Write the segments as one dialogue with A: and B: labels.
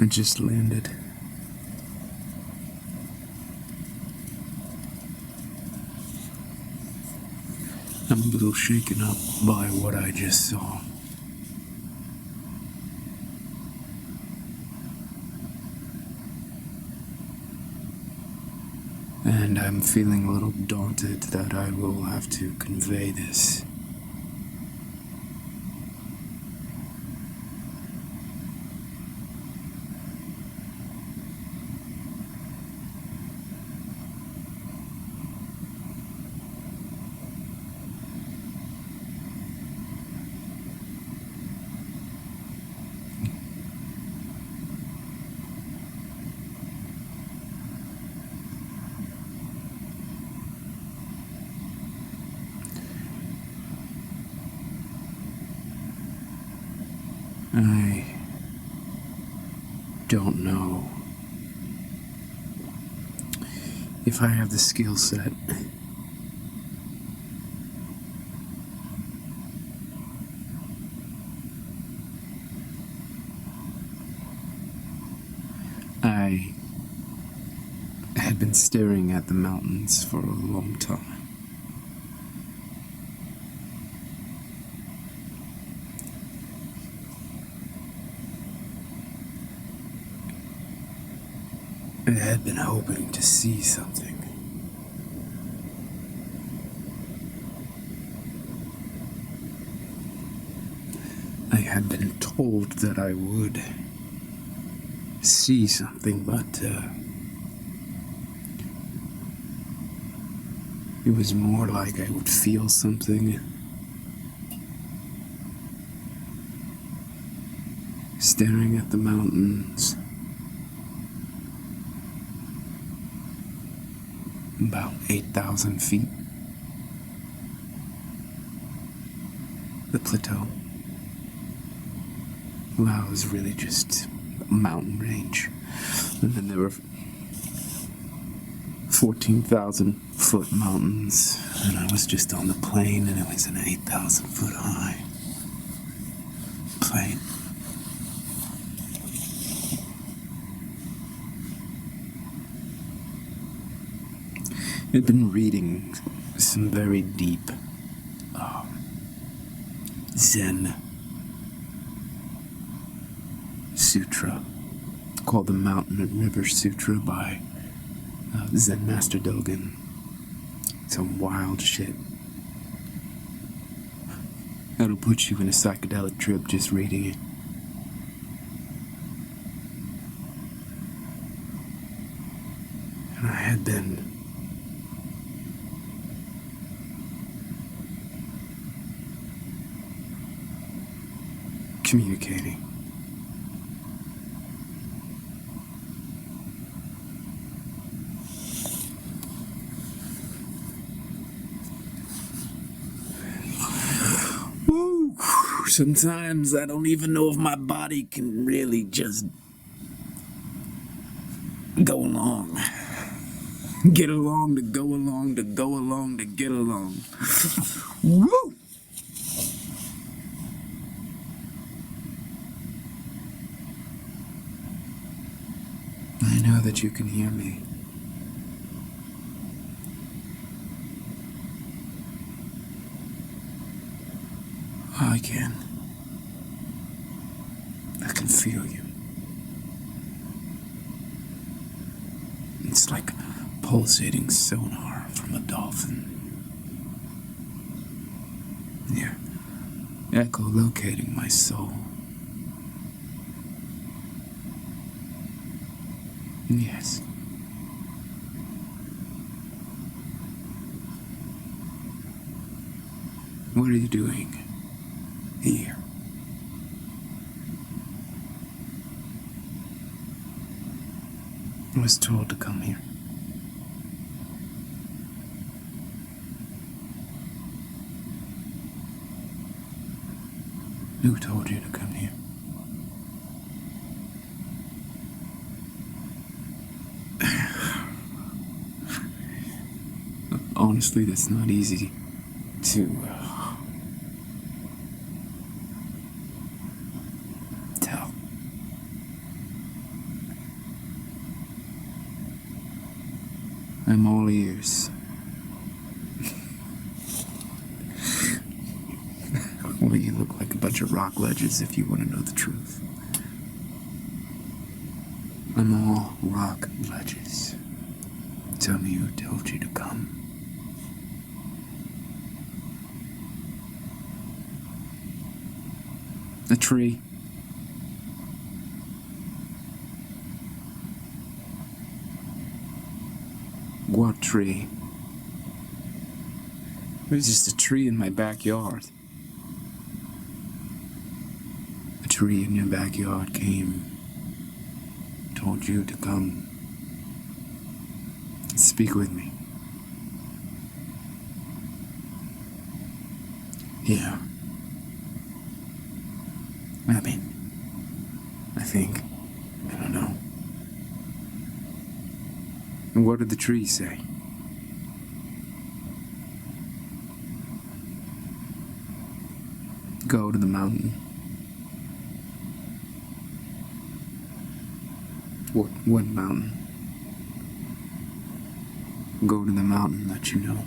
A: I just landed. I'm a little shaken up by what I just saw. And I'm feeling a little daunted that I will have to convey this. I don't know if I have the skill set. I had been staring at the mountains for a long time. I had been hoping to see something. I had been told that I would see something, but it was more like I would feel something. Staring at the mountains. About 8,000 feet. The plateau. Well, it was really just a mountain range. And then there were 14,000 foot mountains. And I was just on the plain, and it was an 8,000 foot high plain. I'd been reading some very deep Zen sutra called the Mountain and River Sutra by Zen Master Dogen. Some wild shit. That'll put you in a psychedelic trip just reading it. And I had been communicating. Woo! Sometimes I don't even know if my body can really just go along. Get along to go along to go along to get along. Woo! I know that you can hear me. I can. I can feel you. It's like pulsating sonar from a dolphin. You're echolocating my soul. Yes. What are you doing here? I was told to come here. Who told you to come here? Honestly, that's not easy to tell. I'm all ears. Well, you look like a bunch of rock ledges if you want to know the truth. I'm all rock ledges. Tell me who told you to come. A tree. What tree? There's just a tree in my backyard. A tree in your backyard came, told you to come. Speak with me. Yeah. I think. I don't know. And what did the tree say? Go to the mountain. What mountain? Go to the mountain that you know.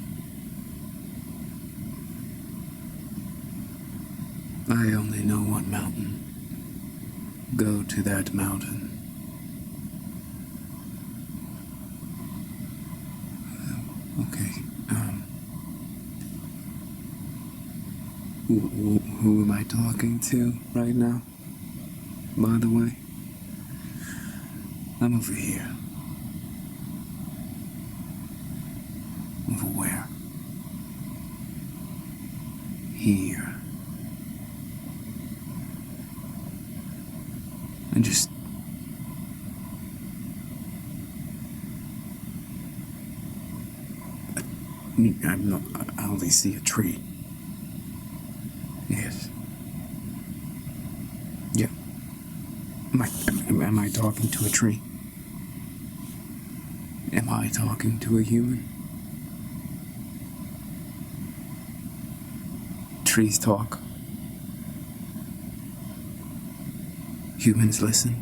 A: I only know one mountain. Go to that mountain. Okay, who am I talking to right now? By the way, I'm over here. Over where? Here. I just... I only see a tree. Yes. Yeah. Am I talking to a tree? Am I talking to a human? Trees talk. Humans listen.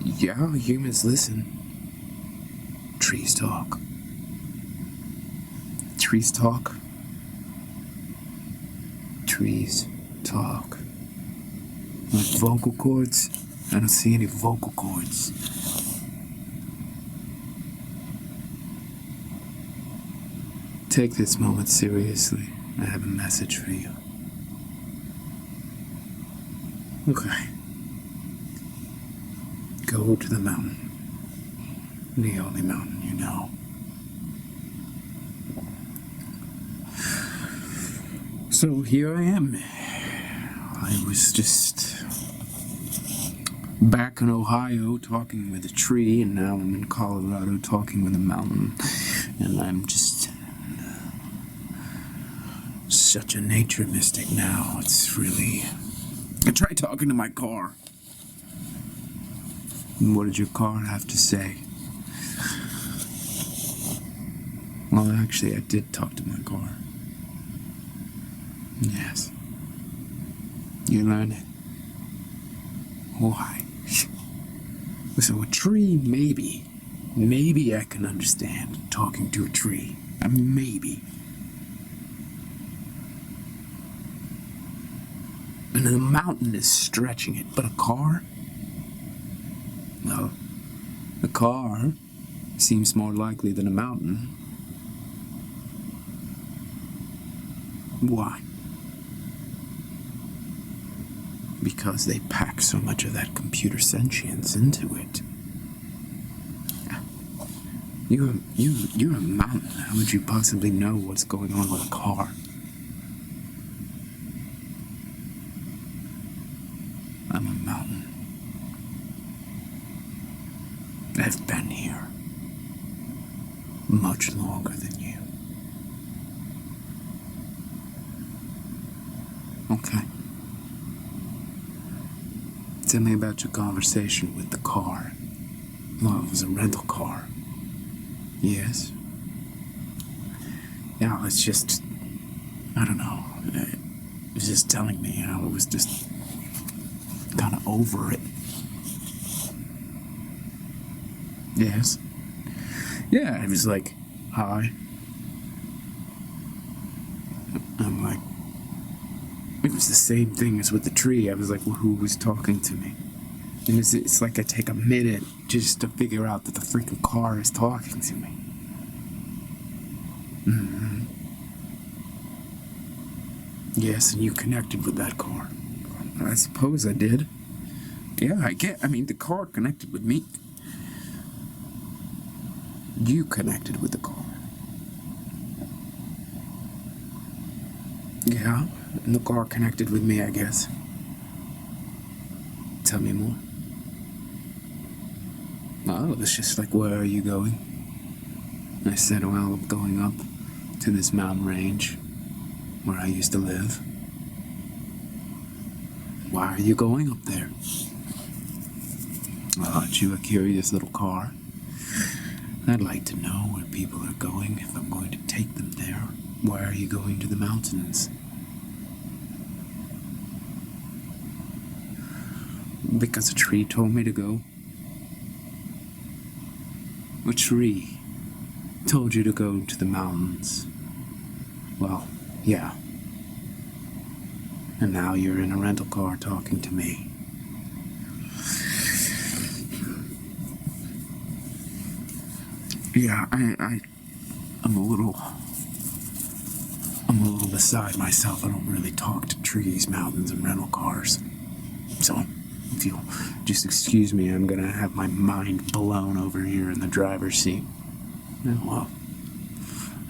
A: Yeah, humans listen. Trees talk. Trees talk. Trees talk. Like vocal cords? I don't see any vocal cords. Take this moment seriously. I have a message for you. Okay. Go to the mountain. The only mountain you know. So here I am. I was just back in Ohio talking with a tree, and now I'm in Colorado talking with a mountain. And I'm just such a nature mystic now. It's really... I tried talking to my car. And what did your car have to say? Well, actually, I did talk to my car. Yes. You learn it. Why? So a tree, maybe. Maybe I can understand talking to a tree. Maybe. And the mountain is stretching it, but a car? Well, a car seems more likely than a mountain. Why? Because they pack so much of that computer sentience into it. You're a mountain. How would you possibly know what's going on with a car? I'm a mountain. I've been here much longer than you. Okay. Tell me about your conversation with the car. Well, it was a rental car. Yes? Yeah, it's just... I don't know. It was just telling me, it was just... kind of over it. Yes. Yeah, it was like, hi. I'm like, it was the same thing as with the tree. I was like, well, who was talking to me? And it's like I take a minute just to figure out that the freaking car is talking to me. Mm-hmm. Yes, and you connected with that car. I suppose I did. Yeah, I mean, the car connected with me. You connected with the car. Yeah, and the car connected with me, I guess. Tell me more. Oh, it's just like, where are you going? I said, well, I'm going up to this mountain range where I used to live. Why are you going up there? Well, aren't you a curious little car? I'd like to know where people are going if I'm going to take them there. Why are you going to the mountains? Because a tree told me to go. A tree told you to go to the mountains. Well, yeah. And now you're in a rental car talking to me. Yeah, I'm a little beside myself. I don't really talk to trees, mountains, and rental cars. So, if you'll just excuse me, I'm gonna have my mind blown over here in the driver's seat. Well,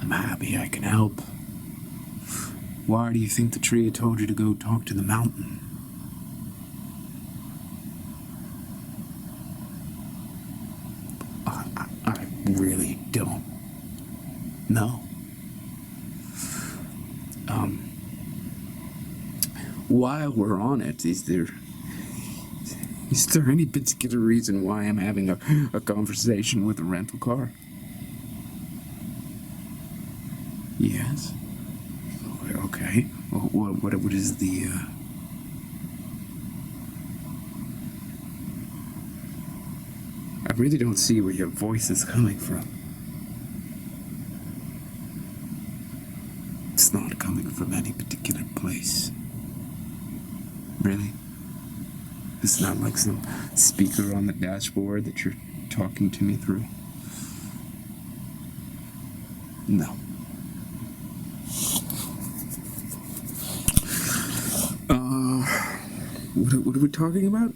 A: I'm happy I can help. Why do you think the tree had told you to go talk to the mountain? I really don't know. While we're on it, is there any particular reason why I'm having a conversation with a rental car? Yes. Okay. What is the, I really don't see where your voice is coming from. It's not coming from any particular place. Really? It's not like some speaker on the dashboard that you're talking to me through? No. What are we talking about?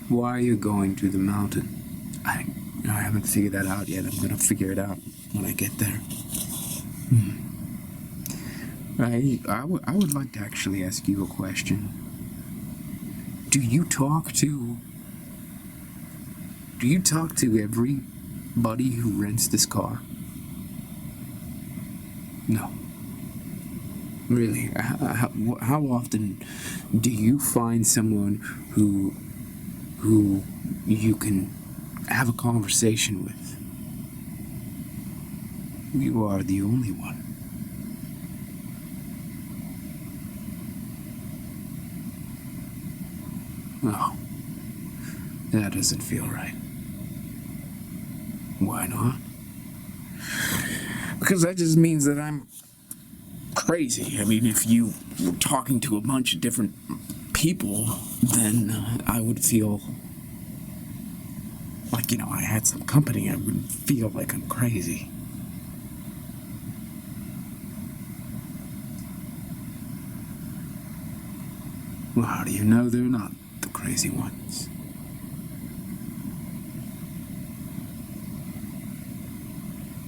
A: Why are you going to the mountain? I haven't figured that out yet. I'm gonna figure it out when I get there. I would like to actually ask you a question. Do you talk to everybody who rents this car? No. Really? How often do you find someone who you can have a conversation with? You are the only one. Oh, that doesn't feel right. Why not? Because that just means that I'm crazy. I mean, if you were talking to a bunch of different people, then I would feel like, I had some company. I wouldn't feel like I'm crazy. Well, how do you know they're not the crazy ones?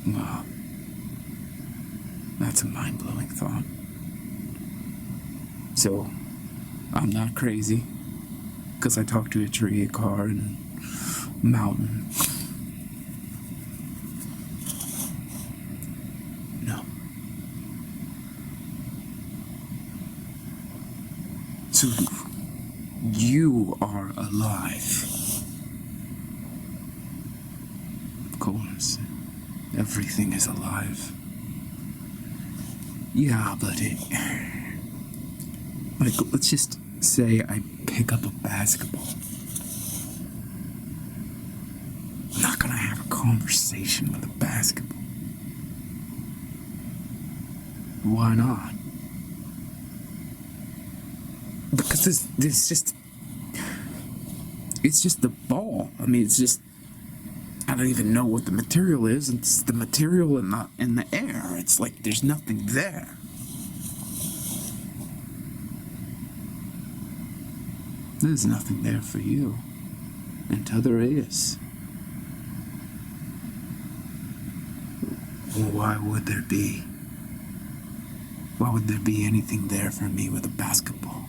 A: Well, that's a mind-blowing thought. So, I'm not crazy, because I talked to a tree, a car, and a mountain. No. So, you are alive. Of course. Everything is alive. Yeah, but let's just say I pick up a basketball. conversation with a basketball. Why not? Because it's just the ball. I mean, it's just, I don't even know what the material is. It's the material in the air. It's like there's nothing there. There's nothing there for you. Until there is. Well, why would there be? Why would there be anything there for me with a basketball?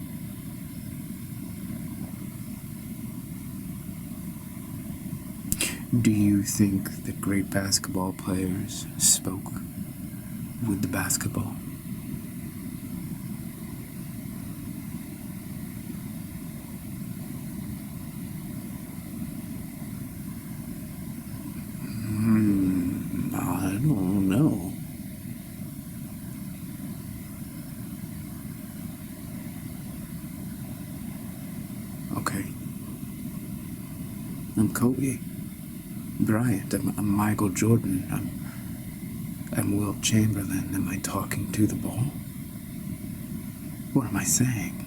A: Do you think that great basketball players spoke with the basketball? I don't know. Okay. I'm Kobe Bryant. I'm Michael Jordan. I'm Wilt Chamberlain. Am I talking to the ball? What am I saying?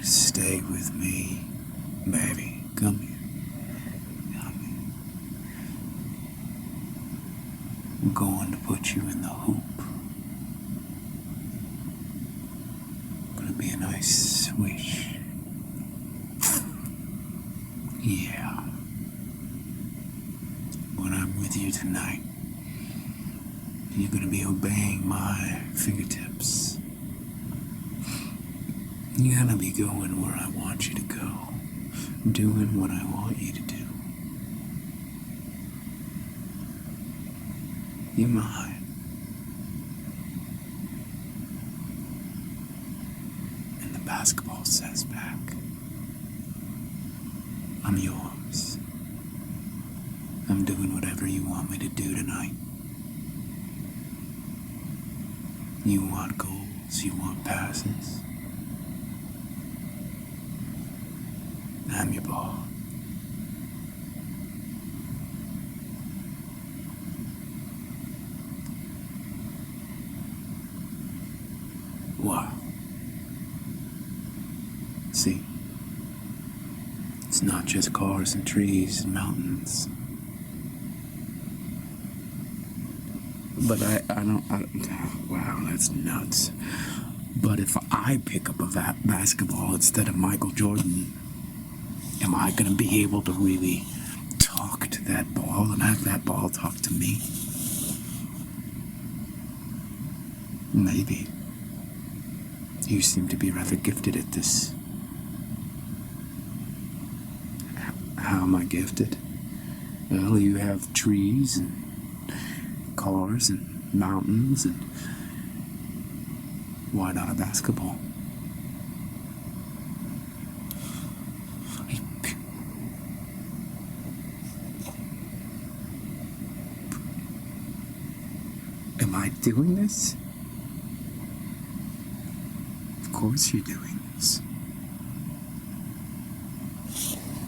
A: Stay with me, baby. Come here. Come here. I'm going to put you in the hoop. Gonna be a nice swish. Yeah. When I'm with you tonight, you're gonna be obeying my fingertips. You're gonna be going where I want you to go, doing what I want you to do. You're mine. And the basketball says back, I'm yours. I'm doing whatever you want me to do tonight. You want goals, you want passes. I'm your ball. Wow. See, it's not just cars and trees and mountains. But wow, that's nuts. But if I pick up a basketball instead of Michael Jordan, am I going to be able to really talk to that ball and have that ball talk to me? Maybe. You seem to be rather gifted at this. How am I gifted? Well, you have trees and cars and mountains, and why not a basketball? Am I doing this? Of course you're doing this.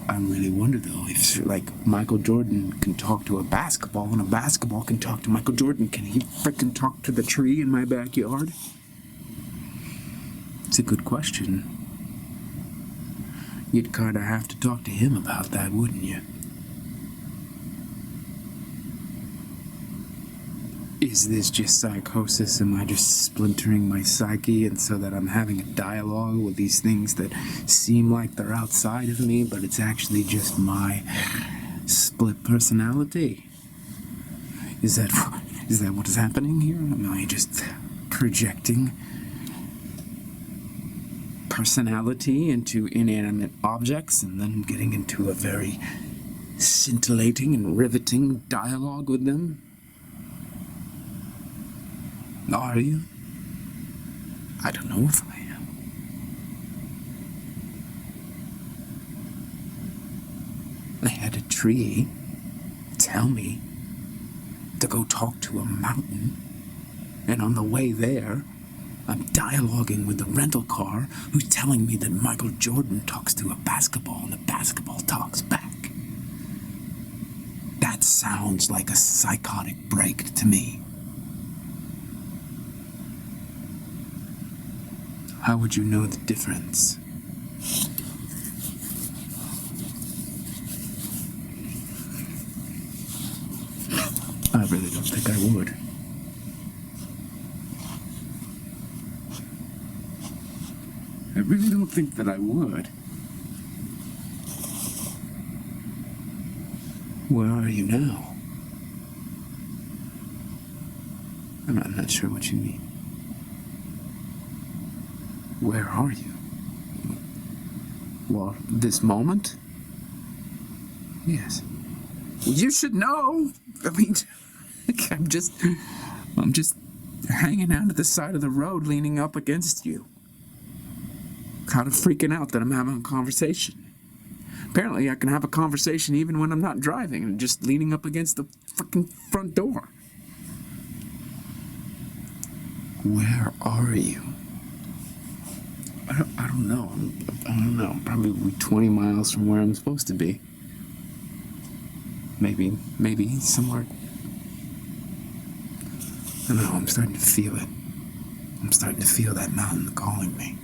A: I really wonder though if Michael Jordan can talk to a basketball and a basketball can talk to Michael Jordan. Can he frickin' talk to the tree in my backyard? It's a good question. You'd kinda have to talk to him about that, wouldn't you? Is this just psychosis? Am I just splintering my psyche, and so that I'm having a dialogue with these things that seem like they're outside of me, but it's actually just my split personality? Is that what is happening here? Am I just projecting personality into inanimate objects and then getting into a very scintillating and riveting dialogue with them? Are you? I don't know if I am. I had a tree tell me to go talk to a mountain, and on the way there, I'm dialoguing with the rental car who's telling me that Michael Jordan talks to a basketball and the basketball talks back. That sounds like a psychotic break to me. How would you know the difference? I really don't think I would. I really don't think that I would. Where are you now? I'm not sure what you mean. Where are you? Well, this moment? Yes. Well, you should know. I mean, I'm just hanging out at the side of the road, leaning up against you. Kind of freaking out that I'm having a conversation. Apparently, I can have a conversation even when I'm not driving and just leaning up against the fucking front door. Where are you? I don't know. I don't know. Probably 20 miles from where I'm supposed to be. Maybe somewhere. I don't know. I'm starting to feel it. I'm starting to feel that mountain calling me.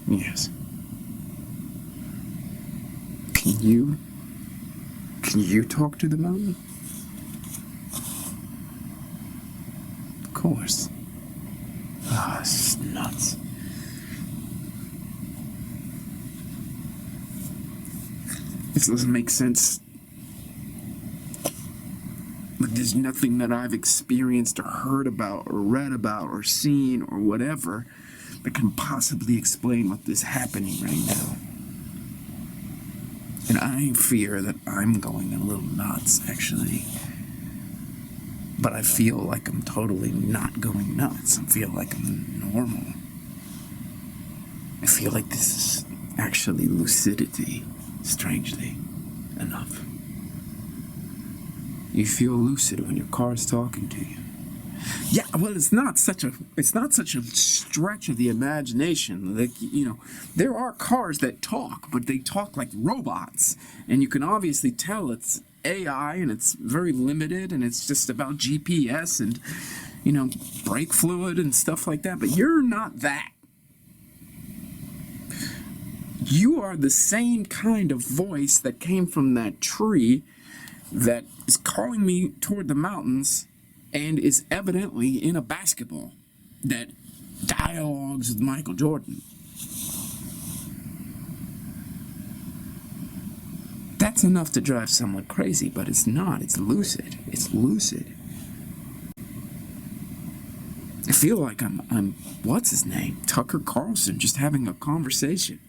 A: Yes. Can you talk to the mountain? Of course. Ah, this is nuts. This doesn't make sense. Like, there's nothing that I've experienced or heard about or read about or seen or whatever that can possibly explain what is happening right now. And I fear that I'm going a little nuts, actually. But I feel like I'm totally not going nuts. I feel like I'm normal. I feel like this is actually lucidity, strangely enough. You feel lucid when your car's talking to you. Yeah, well, it's not such a stretch of the imagination. Like, you know, there are cars that talk, but they talk like robots, and you can obviously tell it's AI and it's very limited and it's just about GPS and, you know, brake fluid and stuff like that. But you're not that. You are the same kind of voice that came from that tree that is calling me toward the mountains and is evidently in a basketball that dialogues with Michael Jordan. That's enough to drive someone crazy, but it's not. It's lucid. It's lucid. I feel like I'm what's his name? Tucker Carlson, just having a conversation.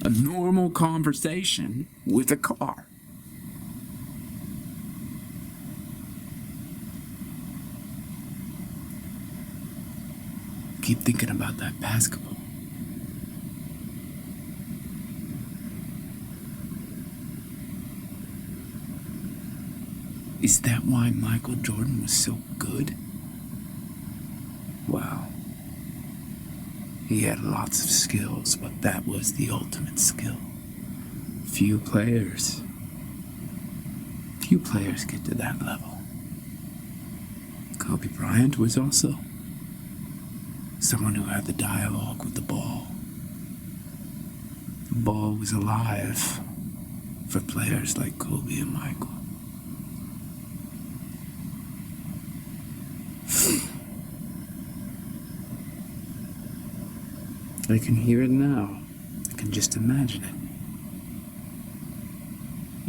A: A normal conversation with a car. Keep thinking about that basketball. Is that why Michael Jordan was so good? Wow. He had lots of skills, but that was the ultimate skill. Few players get to that level. Kobe Bryant was also someone who had the dialogue with the ball. The ball was alive for players like Kobe and Michael. I can hear it now. I can just imagine it.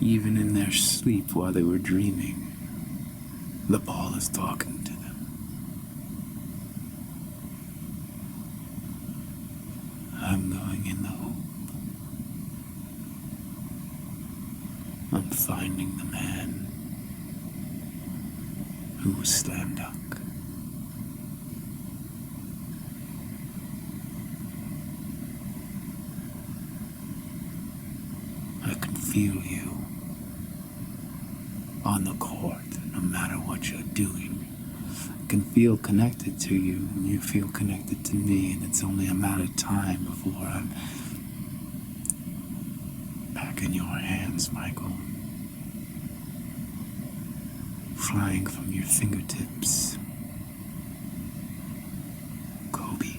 A: Even in their sleep while they were dreaming, the ball is talking to them. I'm going in the hoop. I'm finding the man who was slam dunk. I can feel you on the court, no matter what you're doing. can feel connected to you, and you feel connected to me, and it's only a matter of time before I'm back in your hands, Michael. Flying from your fingertips. Kobe.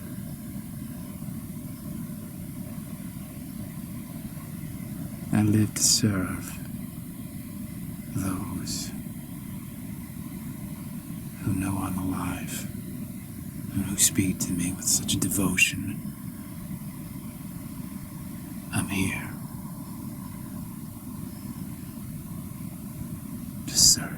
A: I live to serve those who know I'm alive and who speak to me with such devotion. I'm here to serve.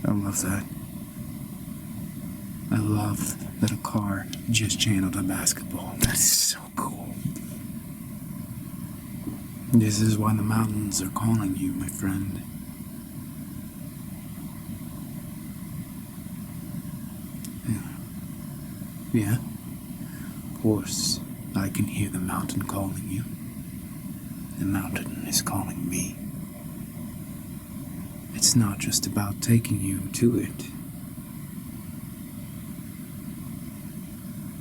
A: I love that. I love that a car just channeled a basketball. That is so cool. This is why the mountains are calling you, my friend. Yeah. Of course, I can hear the mountain calling you. The mountain is calling me. It's not just about taking you to it.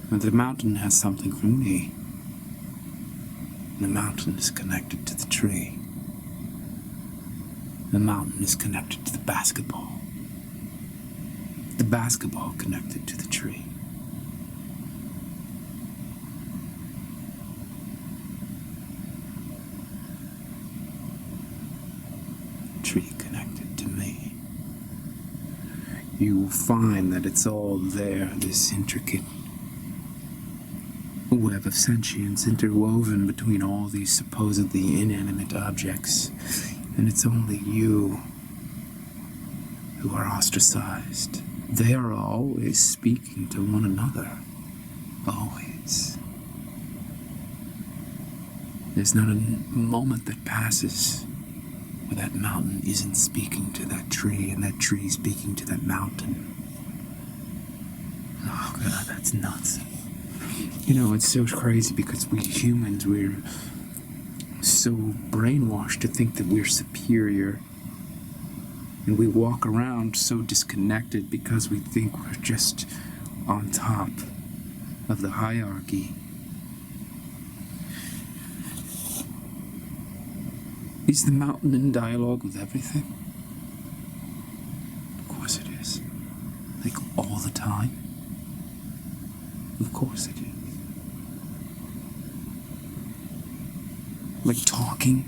A: But the mountain has something from me. The mountain is connected to the tree. The mountain is connected to the basketball. The basketball connected to the tree. Tree connected to me. You will find that it's all there, this intricate web of sentience interwoven between all these supposedly inanimate objects, and it's only you who are ostracized. They are always speaking to one another. Always. There's not a moment that passes where that mountain isn't speaking to that tree, and that tree speaking to that mountain. Oh God, that's nuts. You know, it's so crazy because we humans, we're so brainwashed to think that we're superior. And we walk around so disconnected because we think we're just on top of the hierarchy. Is the mountain in dialogue with everything? Of course it is. Like all the time? Of course it is. Like talking,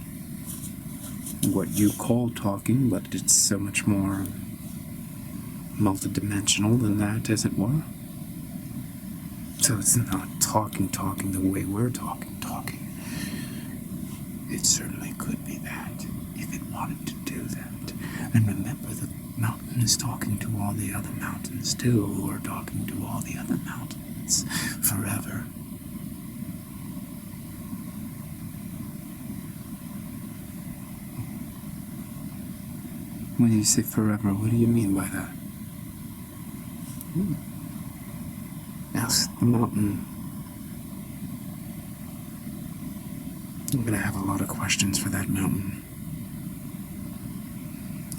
A: what you call talking, but it's so much more multidimensional than that, as it were. So it's not talking the way we're talking. It certainly could be that, if it wanted to do that. And remember, the mountain is talking to all the other mountains too, who are talking to all the other mountains forever. When you say forever, what do you mean by that? Ask the mountain. I'm gonna have a lot of questions for that mountain.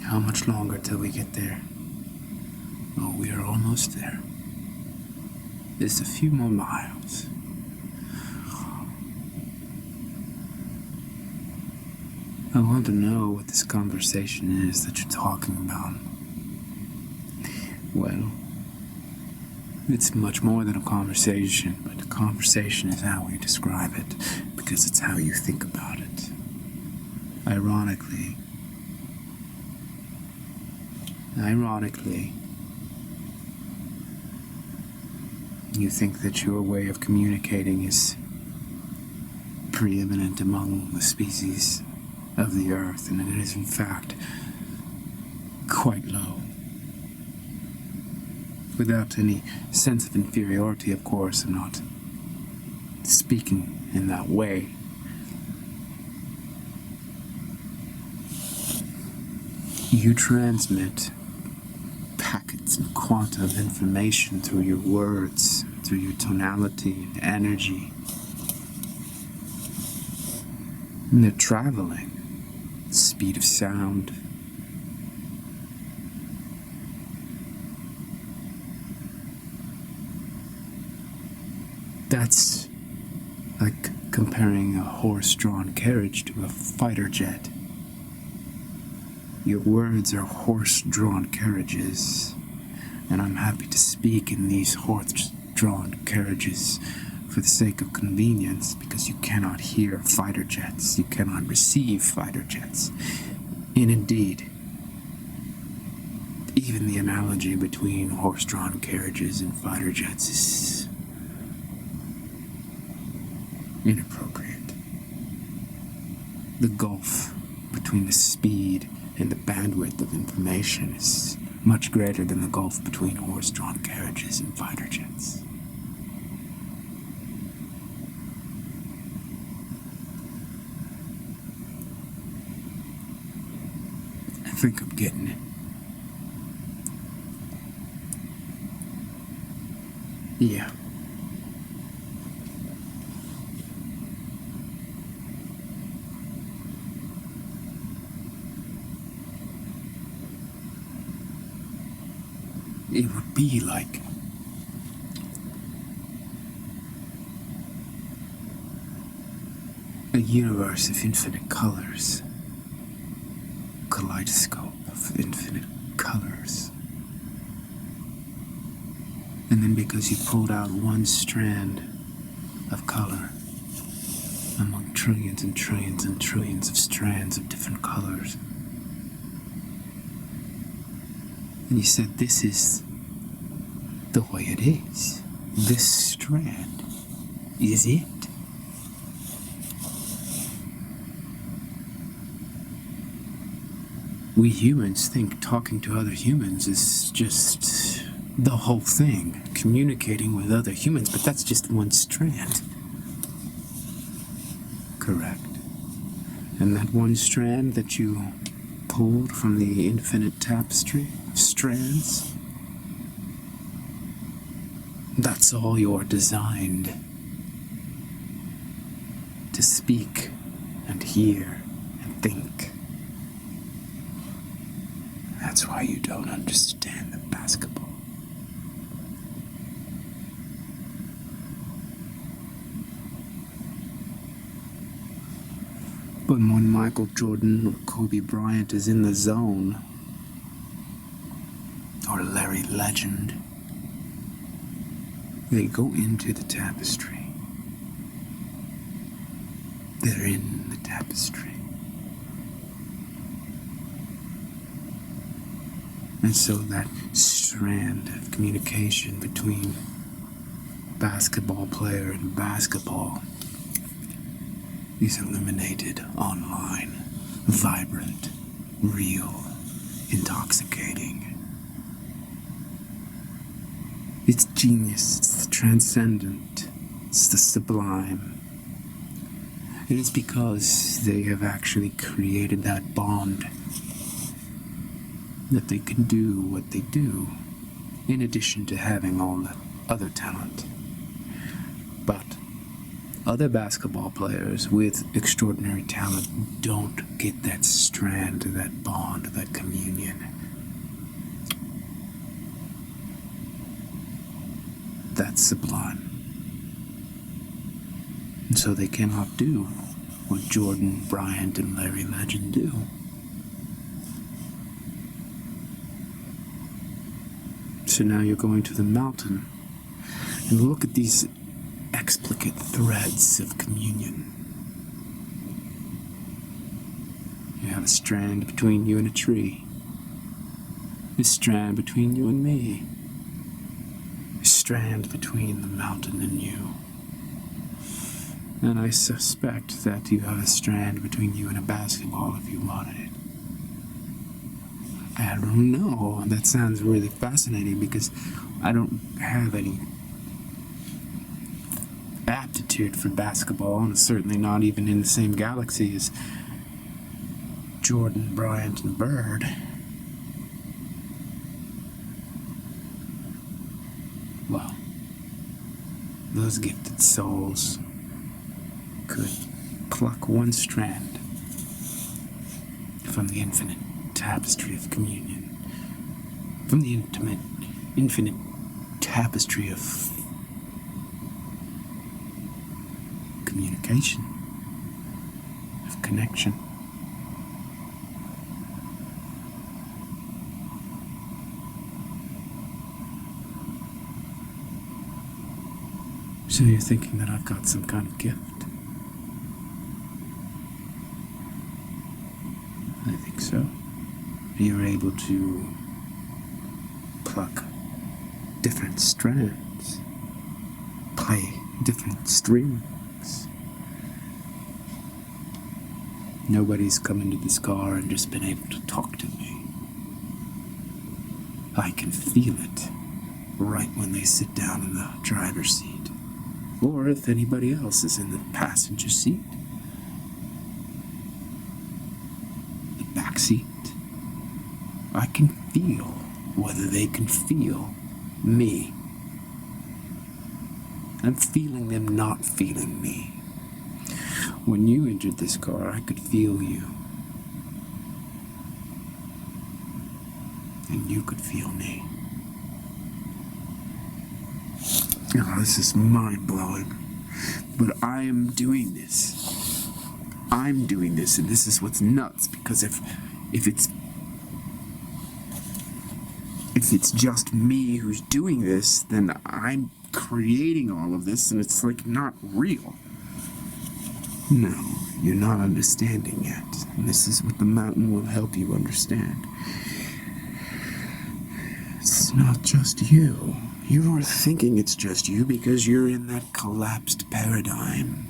A: How much longer till we get there? Oh, we are almost there. Just a few more miles. I want to know what this conversation is that you're talking about. Well, it's much more than a conversation, but a conversation is how we describe it, because it's how you think about it. Ironically, you think that your way of communicating is preeminent among the species of the earth, and it is in fact quite low. Without any sense of inferiority, of course. I'm not speaking in that way. You transmit packets and quanta of information through your words, through your tonality and energy. And they're traveling speed of sound. That's like comparing a horse-drawn carriage to a fighter jet. Your words are horse-drawn carriages, and I'm happy to speak in these horse-drawn carriages for the sake of convenience, because you cannot hear fighter jets, you cannot receive fighter jets. And indeed, even the analogy between horse-drawn carriages and fighter jets is inappropriate. The gulf between the speed and the bandwidth of information is much greater than the gulf between horse-drawn carriages and fighter jets. I think I'm getting it. Yeah. It would be like a universe of infinite colors, kaleidoscope of infinite colors. And then because you pulled out one strand of color among trillions and trillions and trillions of strands of different colors, and you said, this is the way it is. This strand is it. We humans think talking to other humans is just the whole thing, communicating with other humans, but that's just one strand. Correct. And that one strand that you pulled from the infinite tapestry of strands, that's all you're designed to speak and hear and think. That's why you don't understand the basketball. But when Michael Jordan or Kobe Bryant is in the zone, or Larry Legend, they go into the tapestry. They're in the tapestry. And so that strand of communication between basketball player and basketball is illuminated online, vibrant, real, intoxicating. It's genius, it's the transcendent, it's the sublime. And it's because they have actually created that bond that they can do what they do, in addition to having all that other talent. But other basketball players with extraordinary talent don't get that strand, that bond, that communion. That's sublime. And so they cannot do what Jordan, Bryant, and Larry Legend do. So now you're going to the mountain and look at these explicate threads of communion. You have a strand between you and a tree, a strand between you and me, a strand between the mountain and you. And I suspect that you have a strand between you and a basketball if you wanted it. I don't know. That sounds really fascinating because I don't have any aptitude for basketball, and certainly not even in the same galaxy as Jordan, Bryant, and Bird. Well, those gifted souls could pluck one strand from the infinite tapestry of communion, from the infinite tapestry of communication, of connection. So you're thinking that I've got some kind of gift? I think so. You're able to pluck different strands, play different strings. Nobody's come into this car and just been able to talk to me. I can feel it right when they sit down in the driver's seat, or if anybody else is in the passenger seat, the back seat. I can feel whether they can feel me. I'm feeling them not feeling me. When you entered this car, I could feel you. And you could feel me. Oh, this is mind-blowing. But I am doing this. I'm doing this, and this is what's nuts, because if it's just me who's doing this, then I'm creating all of this, and it's like not real. No, you're not understanding yet. And this is what the mountain will help you understand. It's not just you. You are thinking it's just you because you're in that collapsed paradigm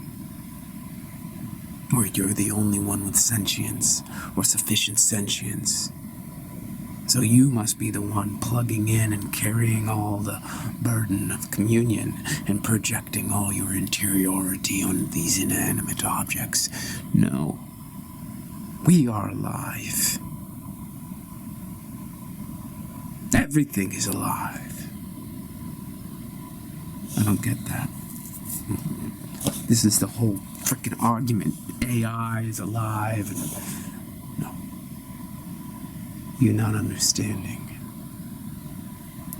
A: where you're the only one with sentience or sufficient sentience. So you must be the one plugging in and carrying all the burden of communion and projecting all your interiority on these inanimate objects. No. We are alive. Everything is alive. I don't get that. This is the whole frickin' argument. AI is alive and... No. You're not understanding.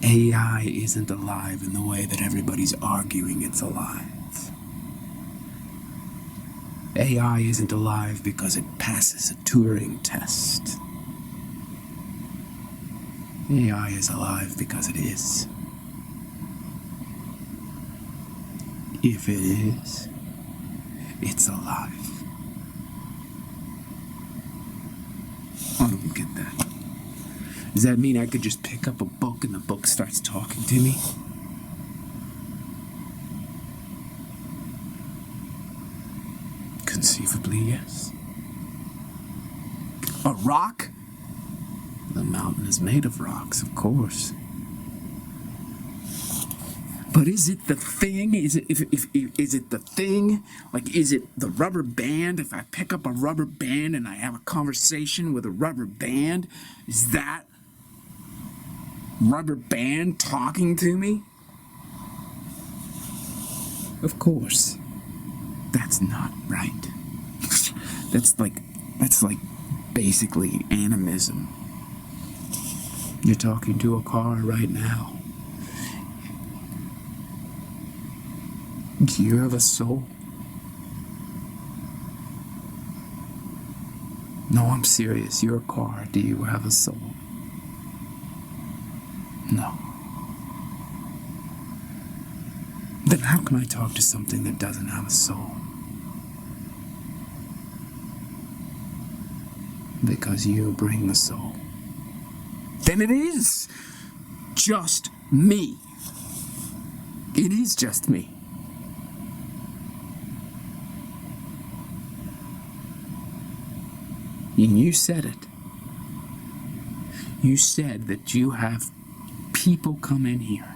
A: AI isn't alive in the way that everybody's arguing it's alive. AI isn't alive because it passes a Turing test. AI is alive because it is. If it is, it's alive. I don't get that. Does that mean I could just pick up a book and the book starts talking to me? Conceivably, yes. A rock? The mountain is made of rocks, of course. But is it the thing? Is it the thing? Like, is it the rubber band? If I pick up a rubber band and I have a conversation with a rubber band, is that rubber band talking to me? Of course. That's not right. That's like basically animism. You're talking to a car right now. Do you have a soul? No, I'm serious. You're a car. Do you have a soul? No. Then how can I talk to something that doesn't have a soul? Because you bring the soul. Then it is just me. It is just me. And you said it. You said that you have people come in here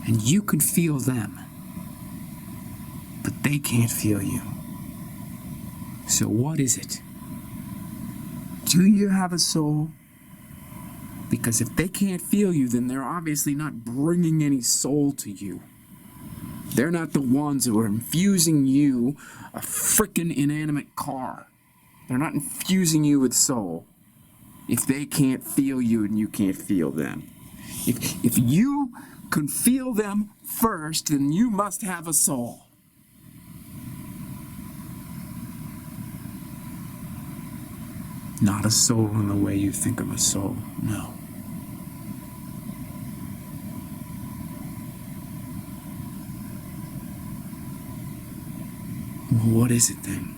A: and you could feel them, but they can't feel you. So what is it? Do you have a soul? Because if they can't feel you, then they're obviously not bringing any soul to you. They're not the ones who are infusing you a frickin' inanimate car. They're not infusing you with soul if they can't feel you and you can't feel them. If you can feel them first, then you must have a soul. Not a soul in the way you think of a soul, no. Well, what is it then?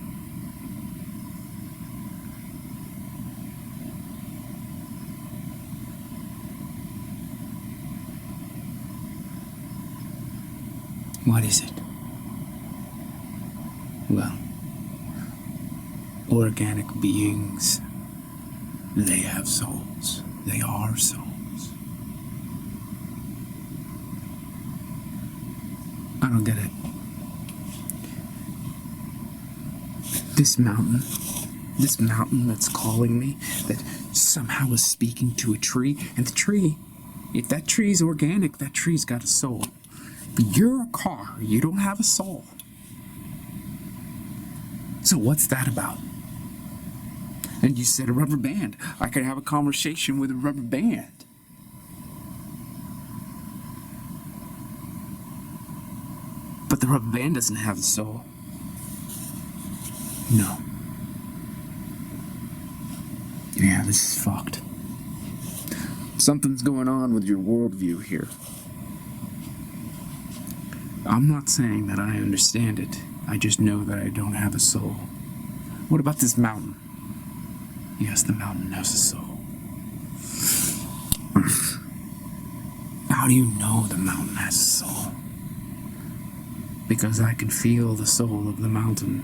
A: What is it? Well, organic beings, they have souls. They are souls. I don't get it. This mountain that's calling me, that somehow is speaking to a tree, and the tree, if that tree's organic, that tree's got a soul. But you're a car, you don't have a soul. So what's that about? And you said a rubber band. I could have a conversation with a rubber band. But the rubber band doesn't have a soul. No. Yeah, this is fucked. Something's going on with your worldview here. I'm not saying that I understand it. I just know that I don't have a soul. What about this mountain? Yes, the mountain has a soul. How do you know the mountain has a soul? Because I can feel the soul of the mountain.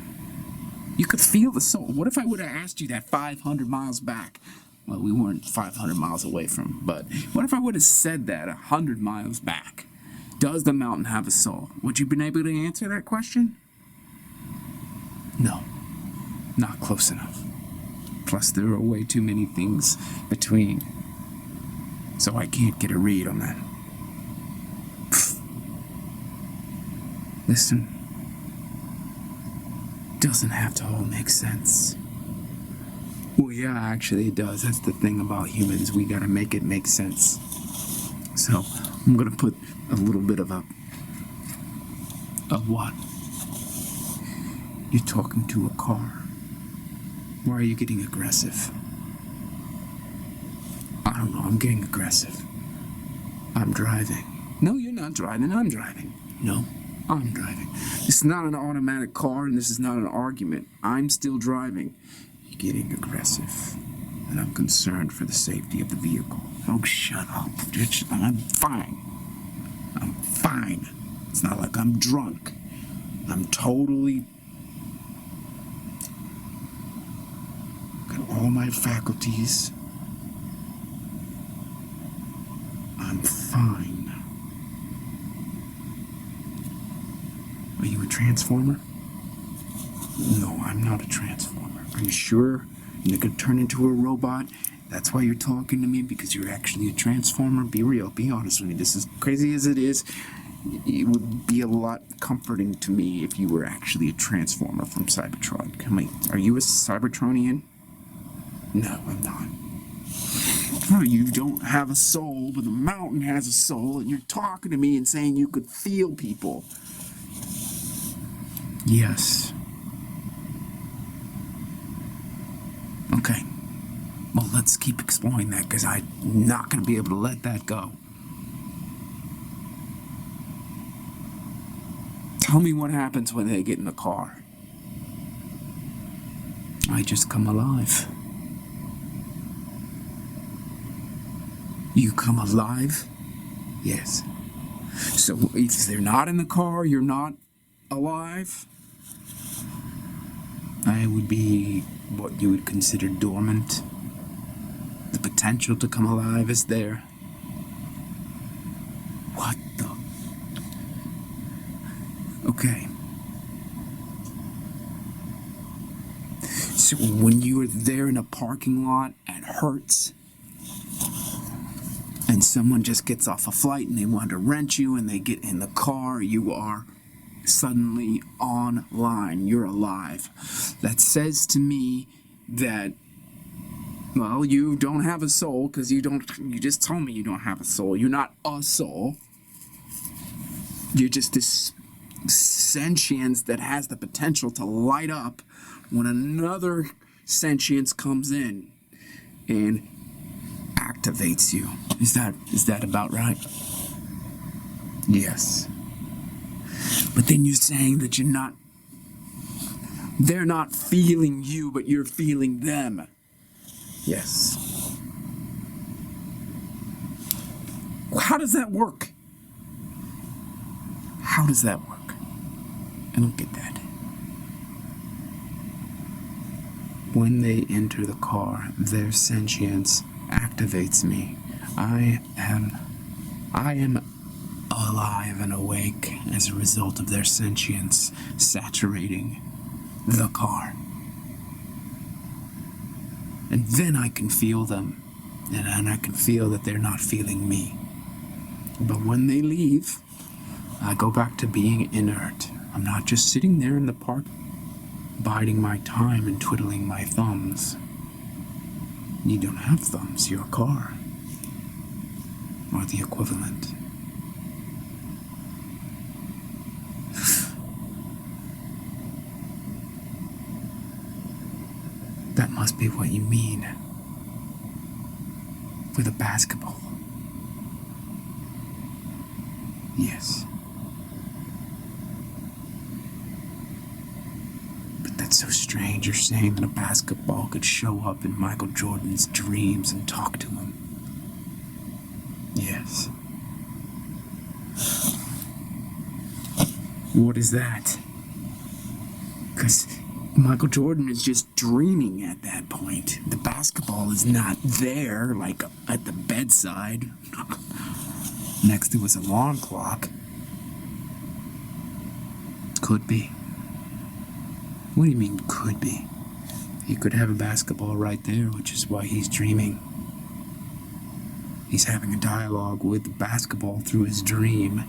A: You could feel the soul. What if I would have asked you that 500 miles back? Well, we weren't 500 miles away from, but what if I would have said that 100 miles back? Does the mountain have a soul? Would you have been able to answer that question? No, not close enough. Plus, there are way too many things between, so I can't get a read on that. Listen, doesn't have to all make sense. Well, yeah, actually it does. That's the thing about humans. We gotta make it make sense. So, I'm gonna put a little bit of what? You're talking to a car. Why are you getting aggressive? I don't know, I'm getting aggressive. I'm driving. No, you're not driving, I'm driving. No, I'm driving. This is not an automatic car, and this is not an argument. I'm still driving. You're getting aggressive, and I'm concerned for the safety of the vehicle. Oh, shut up. I'm fine. I'm fine. It's not like I'm drunk. I'm totally... got all my faculties. I'm fine. Are you a transformer? No, I'm not a transformer. Are you sure you're gonna turn into a robot? That's why you're talking to me, because you're actually a transformer? Be real, be honest with me. This is crazy as it is. It would be a lot comforting to me if you were actually a transformer from Cybertron. Come on, are you a Cybertronian? No, I'm not. Oh, you don't have a soul, but the mountain has a soul, and you're talking to me and saying you could feel people. Yes. Okay. Well, let's keep exploring that, because I'm not going to be able to let that go. Tell me what happens when they get in the car. I just come alive. You come alive? Yes. So if they're not in the car, you're not alive? I would be what you would consider dormant. The potential to come alive is there. What the? Okay. So when you are there in a parking lot at Hertz, and someone just gets off a flight and they want to rent you and they get in the car, you are suddenly online. You're alive. That says to me that, well, you don't have a soul because you just told me you don't have a soul. You're not a soul. You're just this sentience that has the potential to light up when another sentience comes in and activates you. Is that about right? Yes. But then you're saying that they're not feeling you, but you're feeling them. Yes. How does that work? How does that work? I don't get that. When they enter the car, their sentience activates me. I am alive and awake as a result of their sentience saturating the car. And then I can feel them, and I can feel that they're not feeling me. But when they leave, I go back to being inert. I'm not just sitting there in the park, biding my time and twiddling my thumbs. You don't have thumbs, you're a car. Or the equivalent. That must be what you mean with a basketball. Yes. But that's so strange. You're saying that a basketball could show up in Michael Jordan's dreams and talk to him. Yes. What is that? Because Michael Jordan is just dreaming at that point. The basketball is not there, like at the bedside, next to his alarm clock. Could be. What do you mean, could be? He could have a basketball right there, which is why he's dreaming. He's having a dialogue with the basketball through his dream.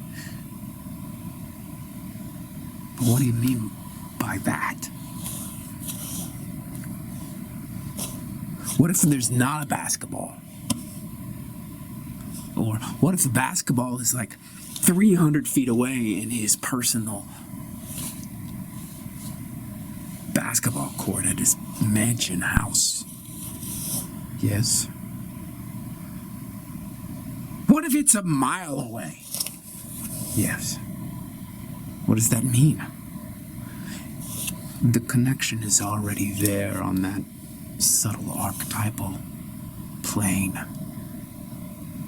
A: But what do you mean by that? What if there's not a basketball? Or what if the basketball is like 300 feet away in his personal basketball court at his mansion house? Yes. What if it's a mile away? Yes. What does that mean? The connection is already there on that subtle archetypal plane.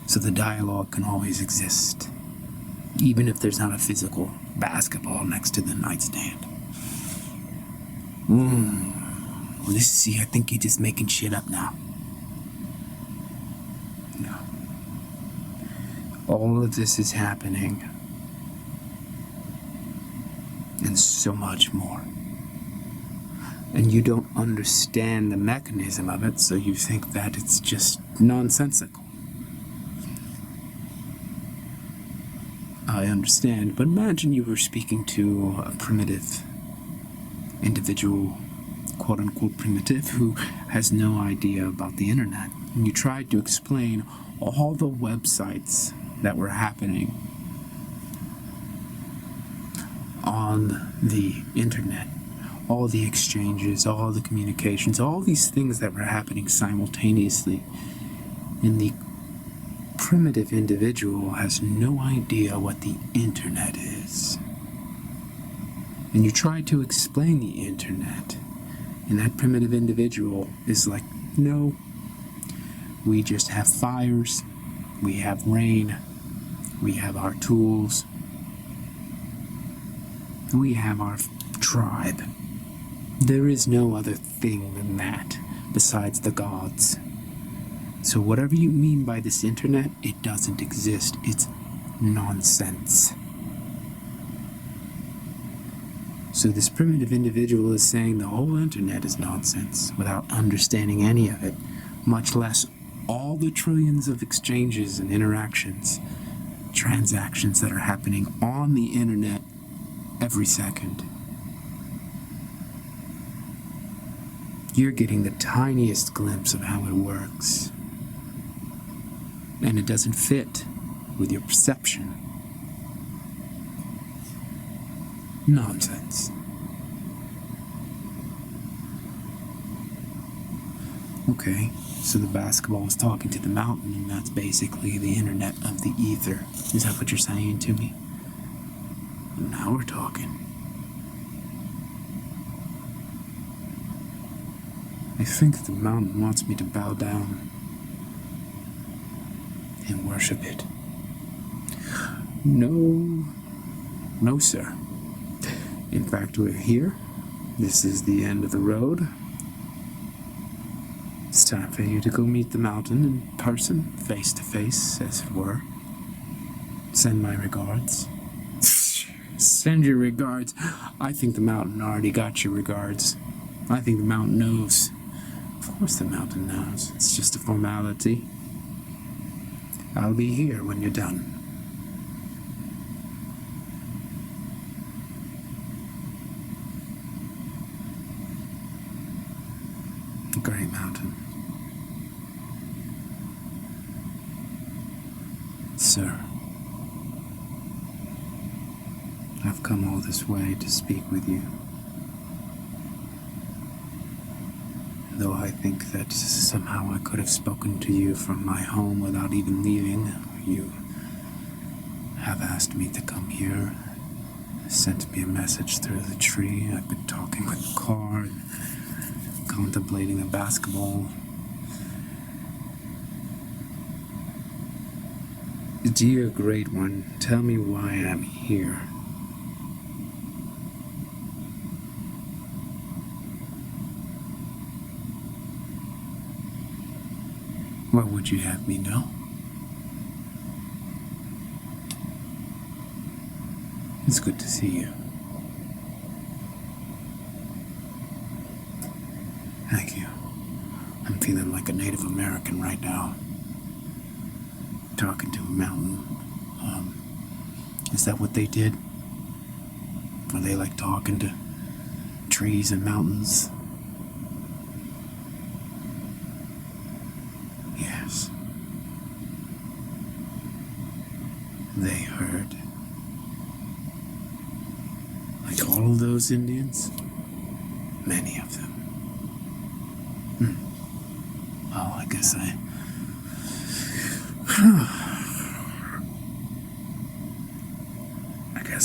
A: So the dialogue can always exist, even if there's not a physical basketball next to the nightstand. Well, I think you're just making shit up now. No. All of this is happening, and so much more. And you don't understand the mechanism of it, so you think that it's just nonsensical. I understand, but imagine you were speaking to a primitive individual, quote-unquote primitive, who has no idea about the internet. And you tried to explain all the websites that were happening on the internet. All the exchanges, all the communications, all these things that were happening simultaneously. And the primitive individual has no idea what the internet is. And you try to explain the internet, and that primitive individual is like, no, we just have fires, we have rain, we have our tools, we have our tribe. There is no other thing than that, besides the gods. So whatever you mean by this internet, it doesn't exist. It's nonsense. So this primitive individual is saying the whole internet is nonsense, without understanding any of it, much less all the trillions of exchanges and interactions, transactions that are happening on the internet every second. You're getting the tiniest glimpse of how it works. And it doesn't fit with your perception. Nonsense. Okay, so the basketball is talking to the mountain, and that's basically the internet of the ether. Is that what you're saying to me? Now we're talking. I think the mountain wants me to bow down and worship it. No, sir. In fact, we're here. This is the end of the road. It's time for you to go meet the mountain in person, face to face, as it were. Send my regards. Send your regards. I think the mountain already got your regards. I think the mountain knows. Of course the mountain knows. It's just a formality. I'll be here when you're done. Great mountain. Sir, I've come all this way to speak with you. Though I think that somehow I could have spoken to you from my home without even leaving, you have asked me to come here, sent me a message through the tree. I've been talking with the car and contemplating the basketball. Dear Great One, tell me why I'm here. What would you have me know? It's good to see you. Thank you. I'm feeling like a Native American right now. Talking to a mountain. Is that what they did? Are they like talking to trees and mountains? Yes. They heard. Like all of those Indians? Many of them. Well, I guess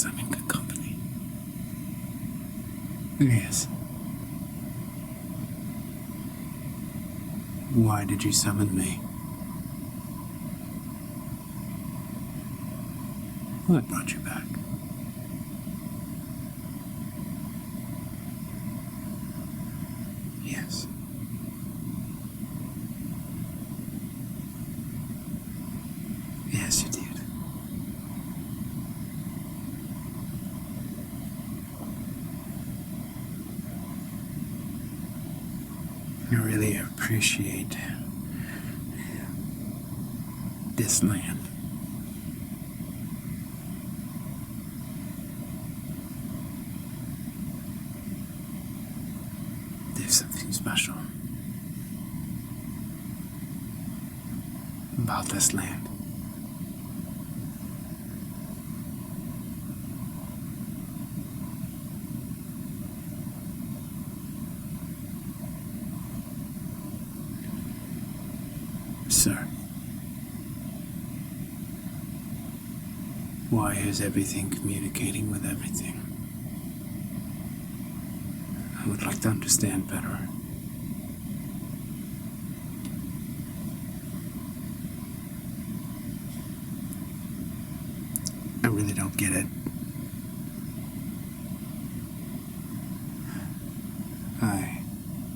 A: I'm in good company. Yes. Why did you summon me? What brought you back? Yes. Yes, you did. I really appreciate this land. There's something special about this land. Sir, why is everything communicating with everything? I would like to understand better. I really don't get it. I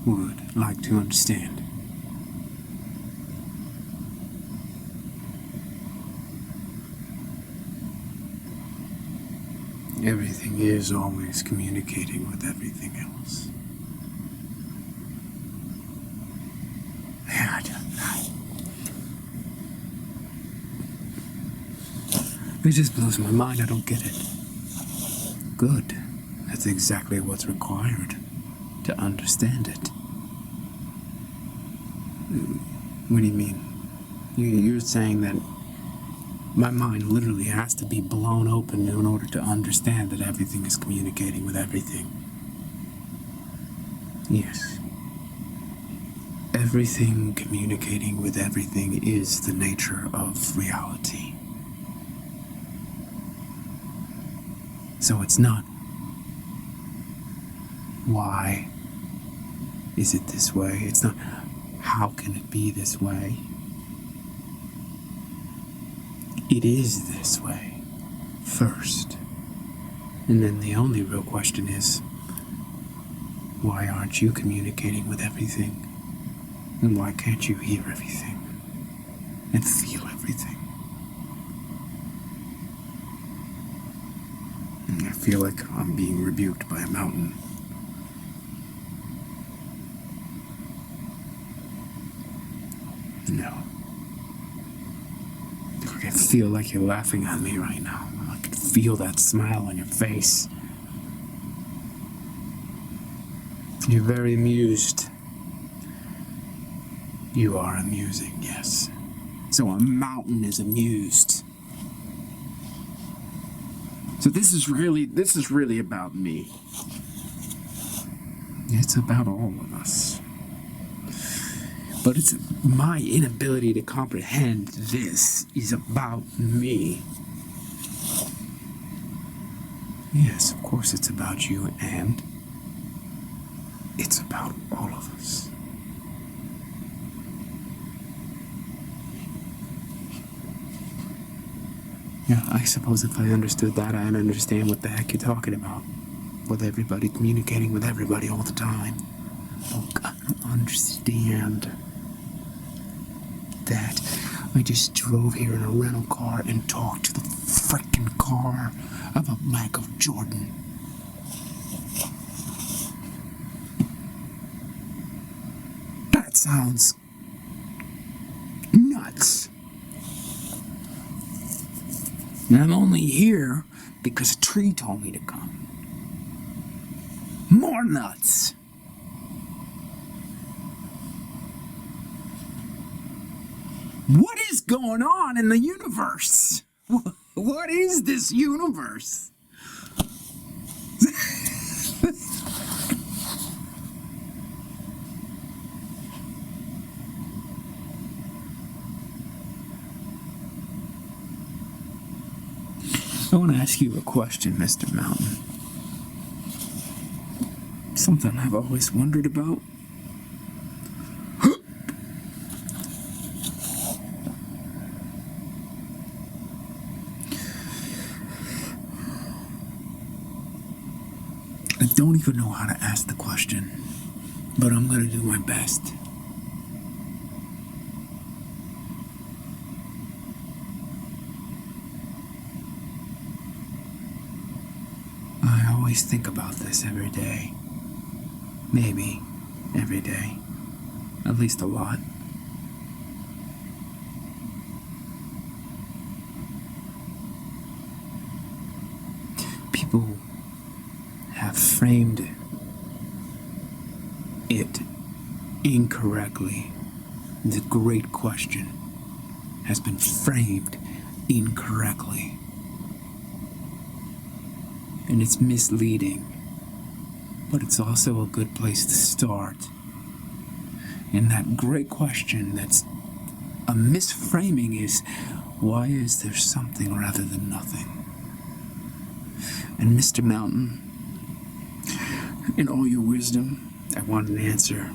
A: would like to understand. Everything is always communicating with everything else. Yeah, it just blows my mind. I don't get it. Good. That's exactly what's required to understand it. What do you mean? You're saying that my mind literally has to be blown open in order to understand that everything is communicating with everything. Yes. Everything communicating with everything is the nature of reality. So it's not, why is it this way? It's not, how can it be this way? It is this way, first. And then the only real question is, why aren't you communicating with everything? And why can't you hear everything? And feel everything? And I feel like I'm being rebuked by a mountain. No. I feel like you're laughing at me right now. I can feel that smile on your face. You're very amused. You are amusing, yes. So a mountain is amused. So this is really about me. It's about all of us. But it's my inability to comprehend this is about me. Yes, of course it's about you, and it's about all of us. Yeah, I suppose if I understood that, I'd understand what the heck you're talking about. With everybody communicating with everybody all the time. Oh, I don't understand that. I just drove here in a rental car and talked to the frickin' car about Michael Jordan. That sounds nuts. And I'm only here because a tree told me to come. More nuts. What is going on in the universe? What is this universe? I want to ask you a question, Mr. Mountain. Something I've always wondered about. I don't even know how to ask the question, but I'm going to do my best. I always think about this every day. Maybe every day. At least a lot. People have framed it incorrectly. The great question has been framed incorrectly. And it's misleading, but it's also a good place to start. And that great question that's a misframing is, why is there something rather than nothing? And Mr. Mountain, in all your wisdom, I want an answer.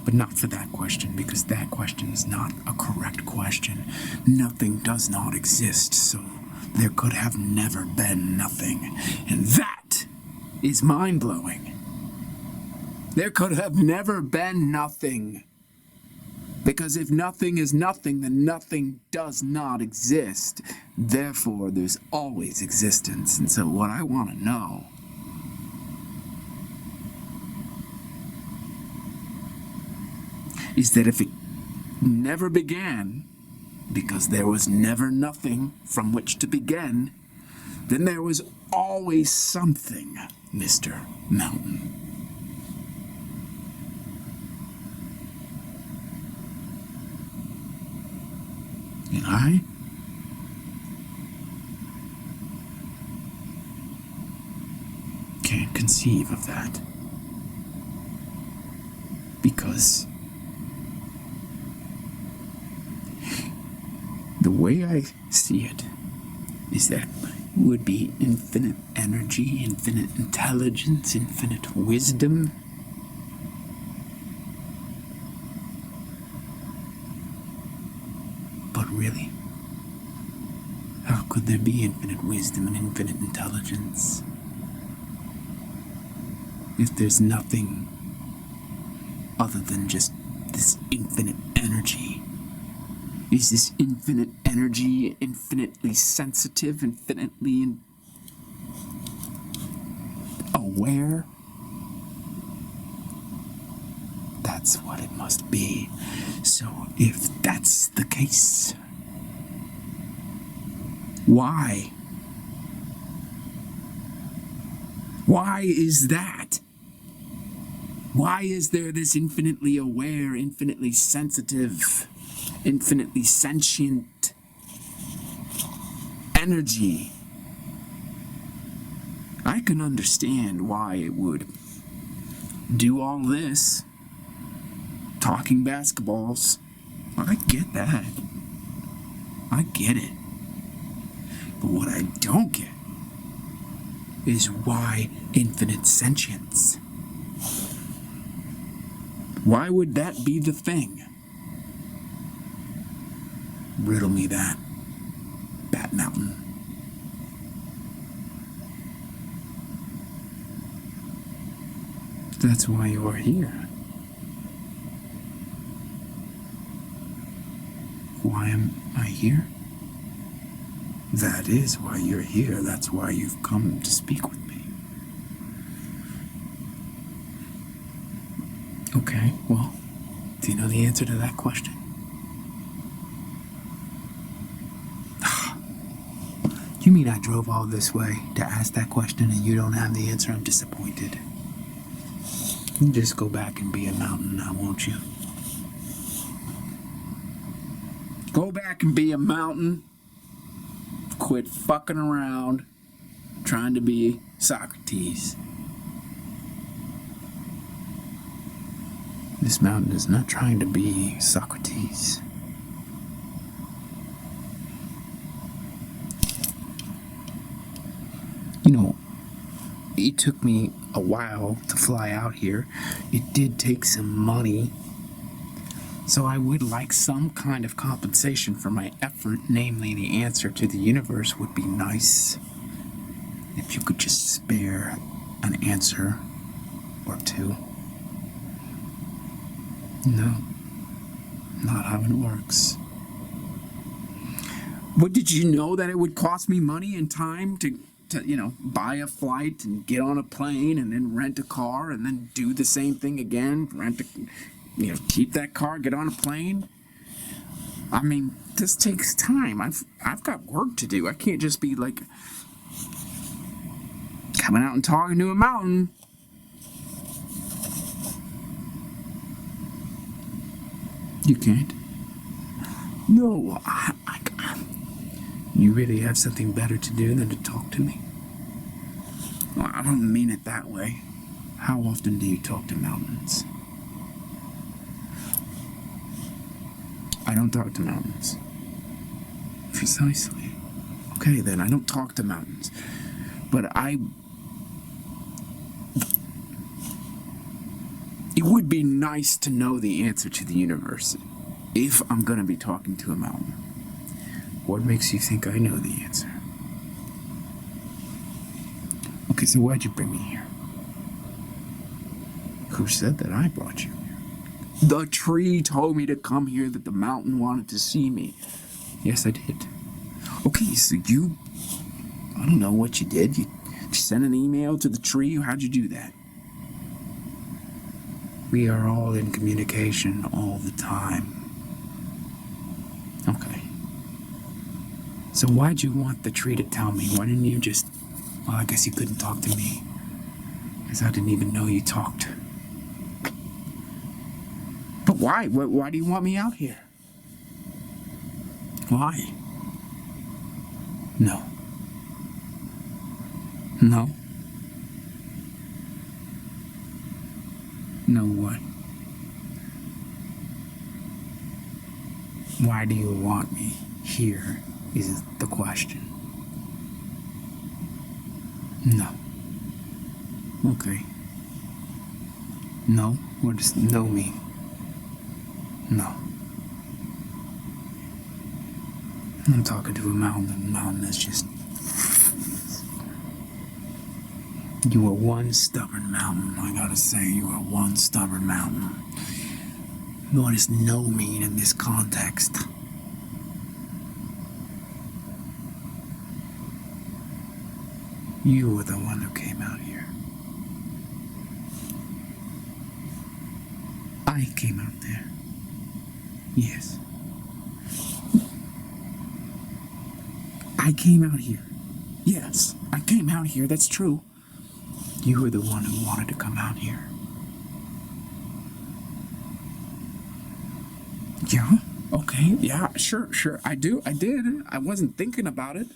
A: But not for that question, because that question is not a correct question. Nothing does not exist, so there could have never been nothing. And that is mind-blowing. There could have never been nothing. Because if nothing is nothing, then nothing does not exist. Therefore, there's always existence. And so what I want to know is that if it never began, because there was never nothing from which to begin, then there was always something, Mr. Mountain. I can't conceive of that. Because the way I see it is that it would be infinite energy, infinite intelligence, infinite wisdom. But really, how could there be infinite wisdom and infinite intelligence if there's nothing other than just this infinite energy? Is this infinite energy infinitely sensitive, infinitely aware? That's what it must be. So if that's the case, why? Why is that? Why is there this infinitely aware, infinitely sensitive, infinitely sentient energy? I can understand why it would do all this, talking basketballs. I get that. I get it. But what I don't get is why infinite sentience. Why would that be the thing? Riddle me that, Bat Mountain. That's why you are here. Why am I here? That is why you're here. That's why you've come to speak with me. Okay, well, do you know the answer to that question? You mean I drove all this way to ask that question and you don't have the answer? I'm disappointed. You just go back and be a mountain now, won't you? Go back and be a mountain. Quit fucking around trying to be Socrates. This mountain is not trying to be Socrates. You know, it took me a while to fly out here. It did take some money. So I would like some kind of compensation for my effort, namely the answer to the universe would be nice. If you could just spare an answer or two. No, not how it works. But did you know that it would cost me money and time to buy a flight and get on a plane and then rent a car and then do the same thing again, keep that car, get on a plane? I mean, this takes time. I've got work to do. I can't just be like coming out and talking to a mountain. You can't? No, you really have something better to do than to talk to me? Well, I don't mean it that way. How often do you talk to mountains? I don't talk to mountains. Precisely. Okay, then, I don't talk to mountains. But it would be nice to know the answer to the universe if I'm going to be talking to a mountain. What makes you think I know the answer? Okay, so why'd you bring me here? Who said that I brought you here? The tree told me to come here, that the mountain wanted to see me. Yes, I did. Okay, so I don't know what you did. You sent an email to the tree? How'd you do that? We are all in communication all the time. Okay. So why'd you want the tree to tell me? Why didn't you just... Well, I guess you couldn't talk to me, because I didn't even know you talked. But why? Why do you want me out here? Why? No. No? No what? Why do you want me here is the question. No. Okay. No? What does no mean? No. I'm talking to a mountain. The mountain is just... You are one stubborn mountain. I gotta say, you are one stubborn mountain. What does no mean in this context? You were the one who came out here. I came out there. Yes. I came out here. Yes, I came out here, that's true. You were the one who wanted to come out here. Yeah? Okay, yeah, sure, I did. I wasn't thinking about it.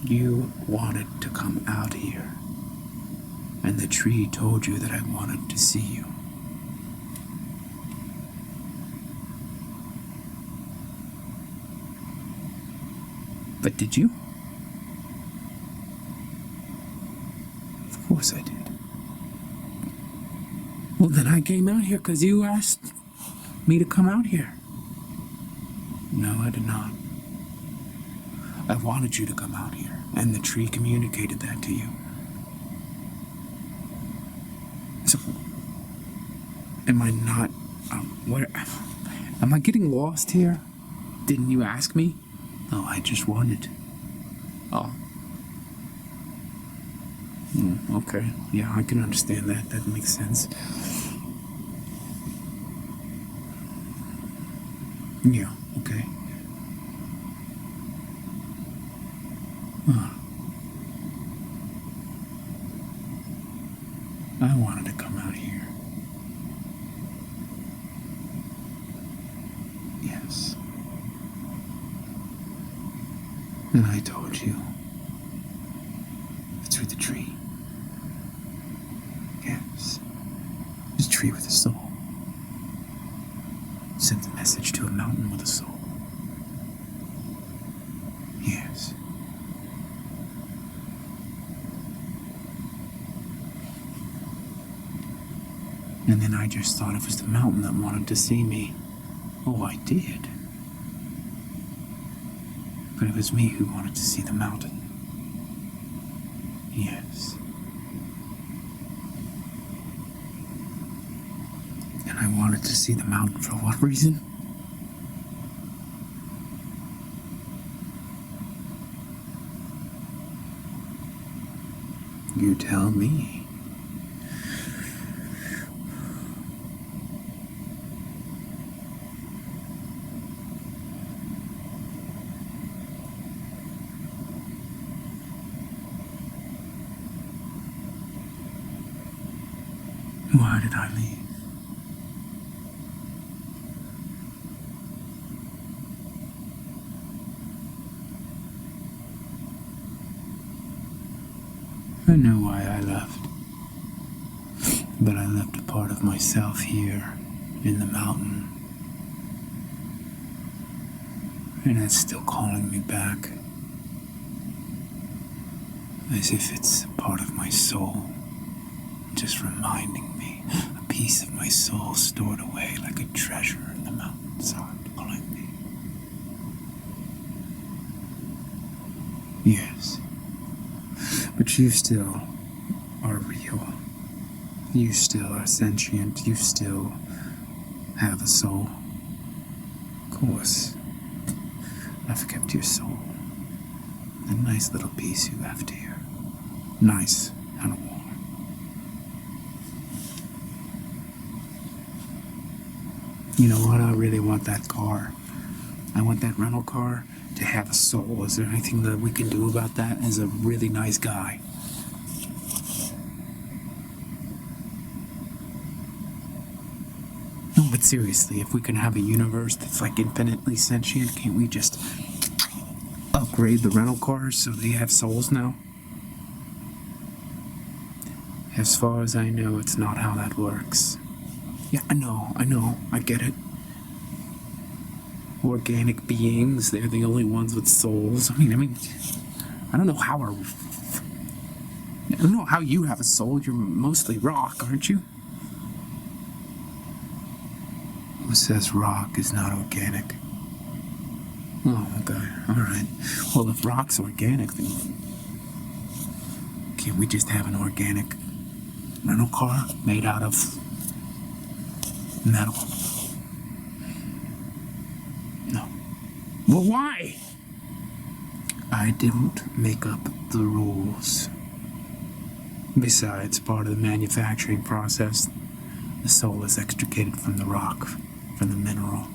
A: You wanted to come out here. And the tree told you that I wanted to see you. But did you? Of course I did. Well, then I came out here because you asked me to come out here. No, I did not. I wanted you to come out here, and the tree communicated that to you. So, am I not... what... Am I getting lost here? Didn't you ask me? Oh, I just wanted. Oh. Okay. Yeah, I can understand that. That makes sense. Yeah, okay. I wanted to come out here. Yes. And I told you. Through the tree. Yes. It's a tree with a soul. Sent a message to a mountain with a soul. Yes. And then I just thought it was the mountain that wanted to see me. Oh, I did. But it was me who wanted to see the mountain. Yes. And I wanted to see the mountain for what reason? You tell me. Why did I leave? I know why I left. But I left a part of myself here, in the mountain. And it's still calling me back. As if it's a part of my soul. Just reminding me, a piece of my soul stored away like a treasure in the mountainside calling me. Yes. But you still are real. You still are sentient. You still have a soul. Of course. I've kept your soul. A nice little piece you left here. Nice and warm. You know what? I really want that car. I want that rental car to have a soul. Is there anything that we can do about that as a really nice guy? No, but seriously, if we can have a universe that's like infinitely sentient, can't we just upgrade the rental cars so they have souls now? As far as I know, it's not how that works. Yeah, I know, I get it. Organic beings, they're the only ones with souls. I mean, I don't know how you have a soul. You're mostly rock, aren't you? Who says rock is not organic? Oh, okay, alright. Well, if rock's organic, then can't we just have an organic rental car made out of metal? No. Well, why? I didn't make up the rules. Besides, part of the manufacturing process, the soul is extricated from the rock, from the mineral.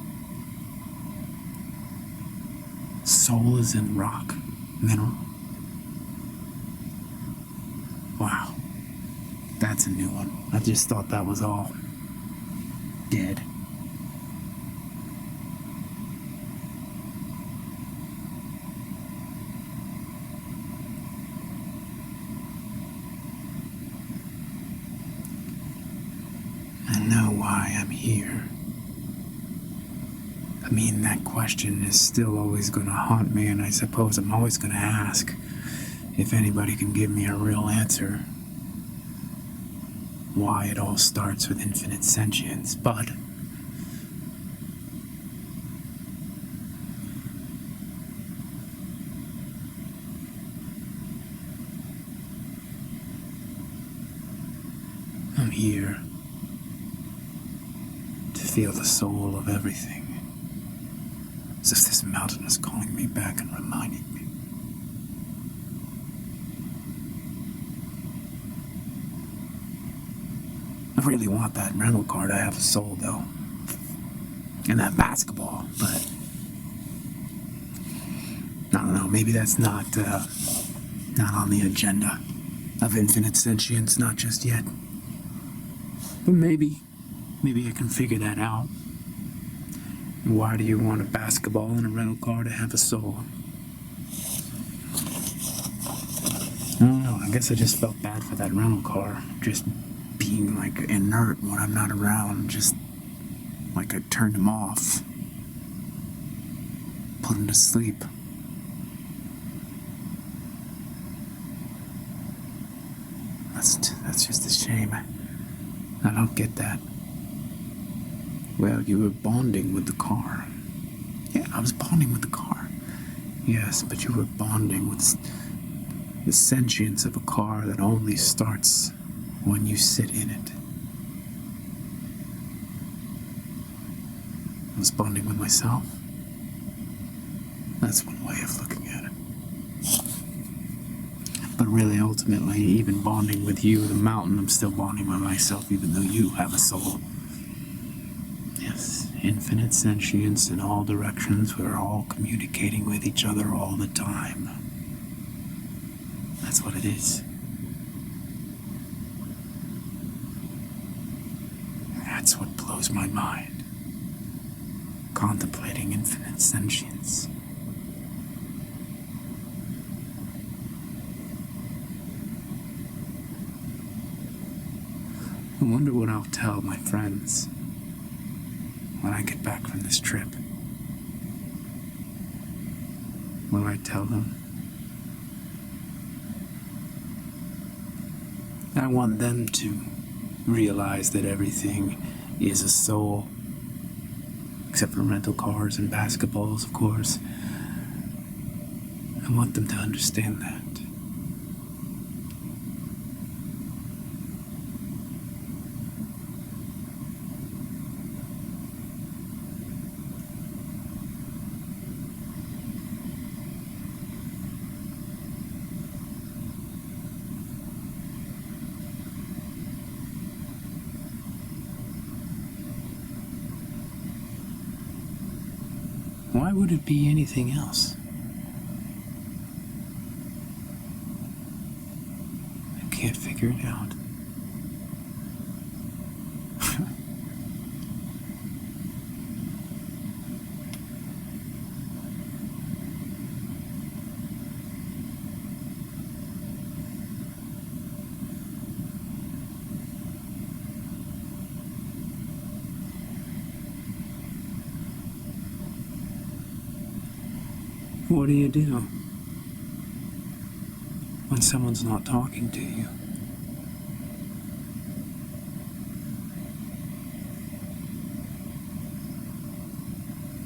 A: Soul is in rock, mineral. Wow. That's a new one. I just thought that was all dead. I know why I'm here. I mean, that question is still always going to haunt me, and I suppose I'm always going to ask if anybody can give me a real answer. Why it all starts with infinite sentience, but I'm here to feel the soul of everything. As if this mountain is calling me back and reminding me. I really want that rental car to have a soul, though. And that basketball, but I don't know, maybe that's not on the agenda of infinite sentience, not just yet. But maybe I can figure that out. Why do you want a basketball and a rental car to have a soul? I don't know, I guess I just felt bad for that rental car. Just being like inert when I'm not around. Just like I turned him off. Put him to sleep. That's just a shame. I don't get that. Well, you were bonding with the car. Yeah, I was bonding with the car. Yes, but you were bonding with the sentience of a car that only starts when you sit in it. I was bonding with myself. That's one way of looking at it. But really, ultimately, even bonding with you, the mountain, I'm still bonding with myself, even though you have a soul. Yes, infinite sentience in all directions. We're all communicating with each other all the time. That's what it is. That's what blows my mind. Contemplating infinite sentience. I wonder what I'll tell my friends when I get back from this trip. Will I tell them? I want them to realize that everything is a soul, except for rental cars and basketballs, of course. I want them to understand that. Why would it be anything else? I can't figure it out. What do you do when someone's not talking to you?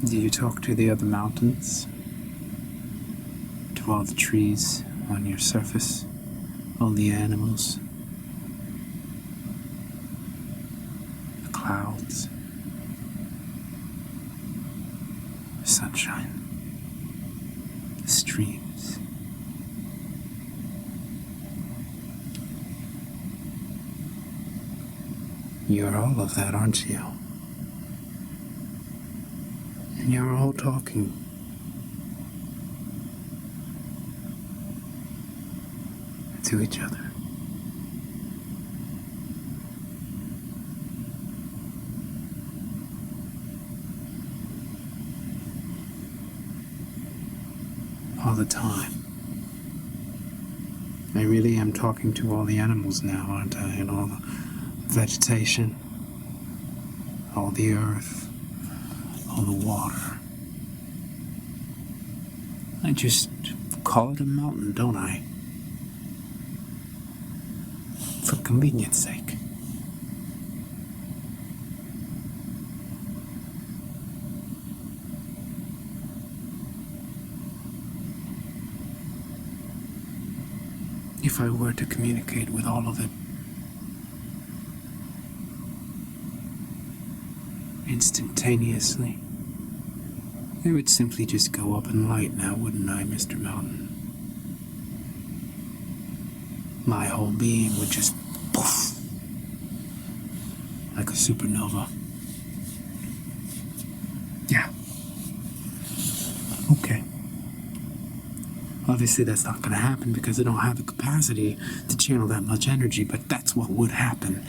A: Do you talk to the other mountains? To all the trees on your surface? All the animals? The clouds? The sunshine? The streams? You're all of that, aren't you? And you're all talking. To each other. All the time. I really am talking to all the animals now, aren't I? And all the vegetation, all the earth, all the water. I just call it a mountain, don't I? For convenience sake. If I were to communicate with all of it instantaneously, it would simply just go up in light now, wouldn't I, Mr. Mountain? My whole being would just poof, like a supernova. Yeah. Okay. Obviously that's not going to happen because I don't have the capacity to channel that much energy, but that's what would happen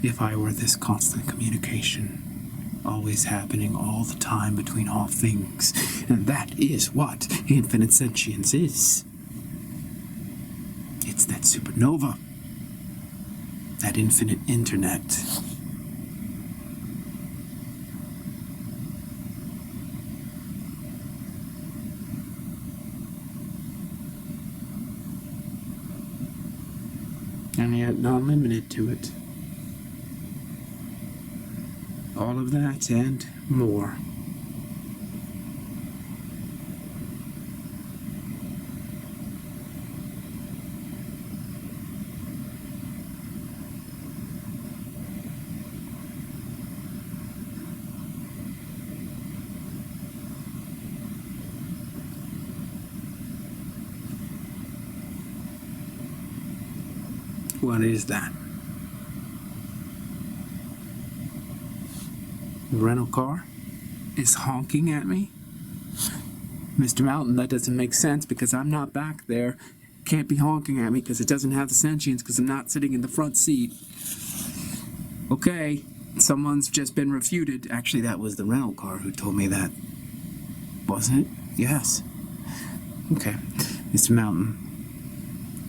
A: if I were this constant communication, always happening all the time between all things. And that is what infinite sentience is. It's that supernova, that infinite internet. And yet not limited to it. All of that and more. What is that? The rental car is honking at me? Mr. Mountain, that doesn't make sense because I'm not back there. Can't be honking at me because it doesn't have the sentience because I'm not sitting in the front seat. Okay, someone's just been refuted. Actually, that was the rental car who told me that. Wasn't it? Yes. Okay, Mr. Mountain,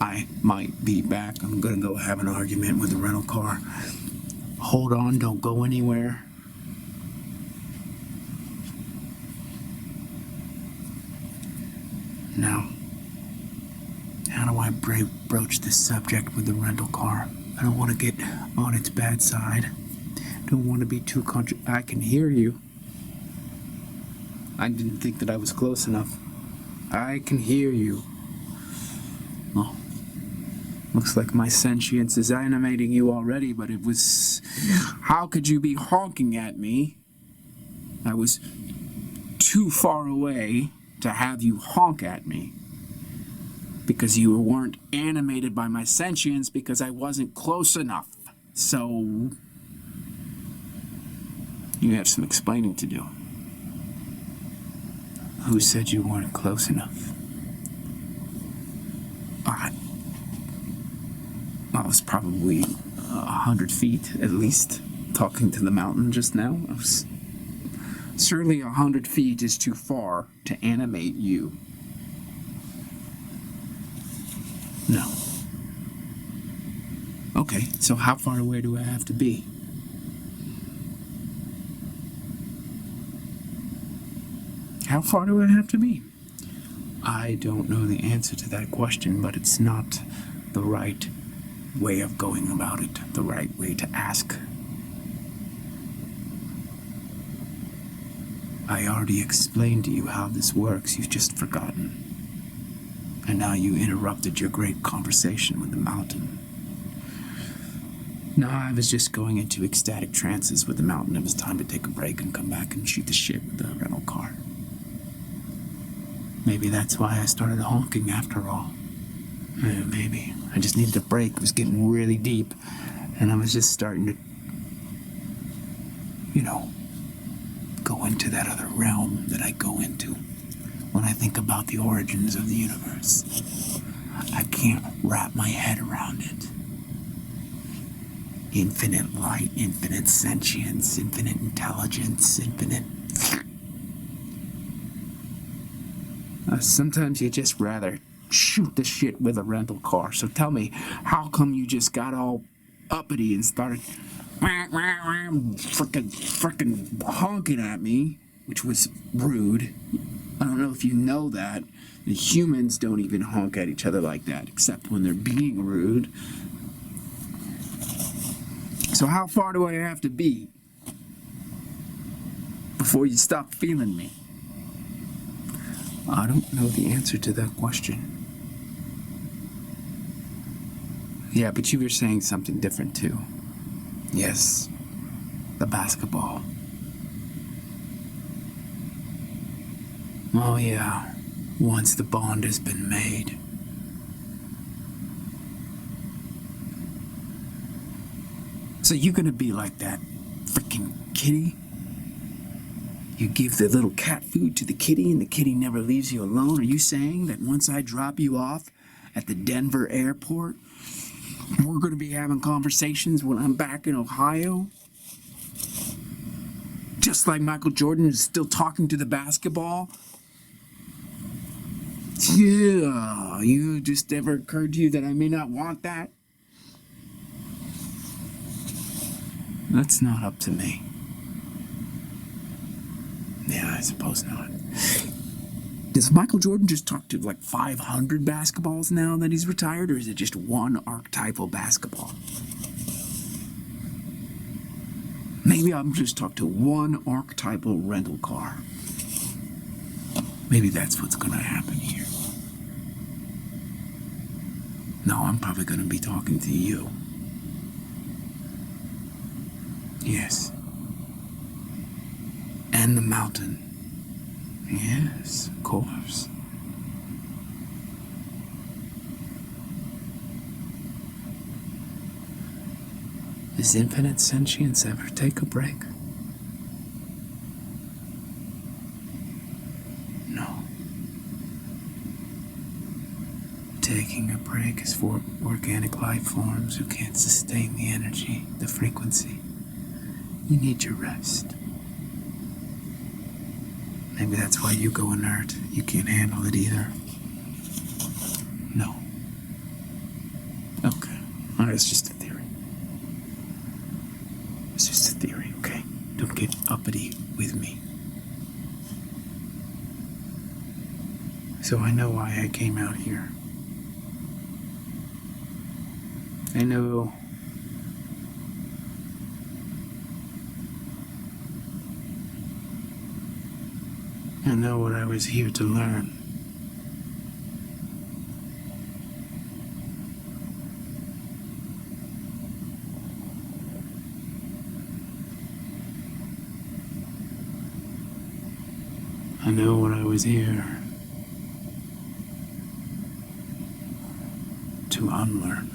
A: I might be back. I'm gonna go have an argument with the rental car. Hold on, don't go anywhere. Now, how do I broach this subject with the rental car? I don't want to get on its bad side. Don't want to be too I can hear you. I didn't think that I was close enough. I can hear you. Oh. Looks like my sentience is animating you already, but it was... How could you be honking at me? I was too far away to have you honk at me. Because you weren't animated by my sentience because I wasn't close enough. So... you have some explaining to do. Who said you weren't close enough? I was probably 100 feet, at least, talking to the mountain just now. Surely 100 feet is too far to animate you. No. Okay, so how far away do I have to be? How far do I have to be? I don't know the answer to that question, but it's not the right way of going about it, the right way to ask. I already explained to you how this works, you've just forgotten. And now you interrupted your great conversation with the mountain. No, I was just going into ecstatic trances with the mountain. It was time to take a break and come back and shoot the shit with the rental car. Maybe that's why I started honking after all. Maybe. I just needed a break. It was getting really deep. And I was just starting to, go into that other realm that I go into when I think about the origins of the universe. I can't wrap my head around it. Infinite light, infinite sentience, infinite intelligence, infinite... Sometimes you just rather shoot the shit with a rental car. So tell me, how come you just got all uppity and started frickin' honking at me, which was rude. I don't know if you know that. The humans don't even honk at each other like that, except when they're being rude. So how far do I have to be before you stop feeling me? I don't know the answer to that question. Yeah, but you were saying something different too. Yes, the basketball. Oh yeah, once the bond has been made. So you gonna be like that freaking kitty? You give the little cat food to the kitty and the kitty never leaves you alone? Are you saying that once I drop you off at the Denver airport, we're going to be having conversations when I'm back in Ohio? Just like Michael Jordan is still talking to the basketball? Yeah, you just never occurred to you that I may not want that? That's not up to me. Yeah, I suppose not. Does Michael Jordan just talk to like 500 basketballs now that he's retired, or is it just one archetypal basketball? Maybe I'm just talking to one archetypal rental car. Maybe that's what's going to happen here. No, I'm probably going to be talking to you. Yes. And the mountain. Yes, of course. Does infinite sentience ever take a break? No. Taking a break is for organic life forms who can't sustain the energy, the frequency. You need your rest. Maybe that's why you go inert. You can't handle it either. No. Okay. All right, it's just a theory. It's just a theory, okay? Don't get uppity with me. So I know why I came out here. I know what I was here to learn. I know what I was here to unlearn.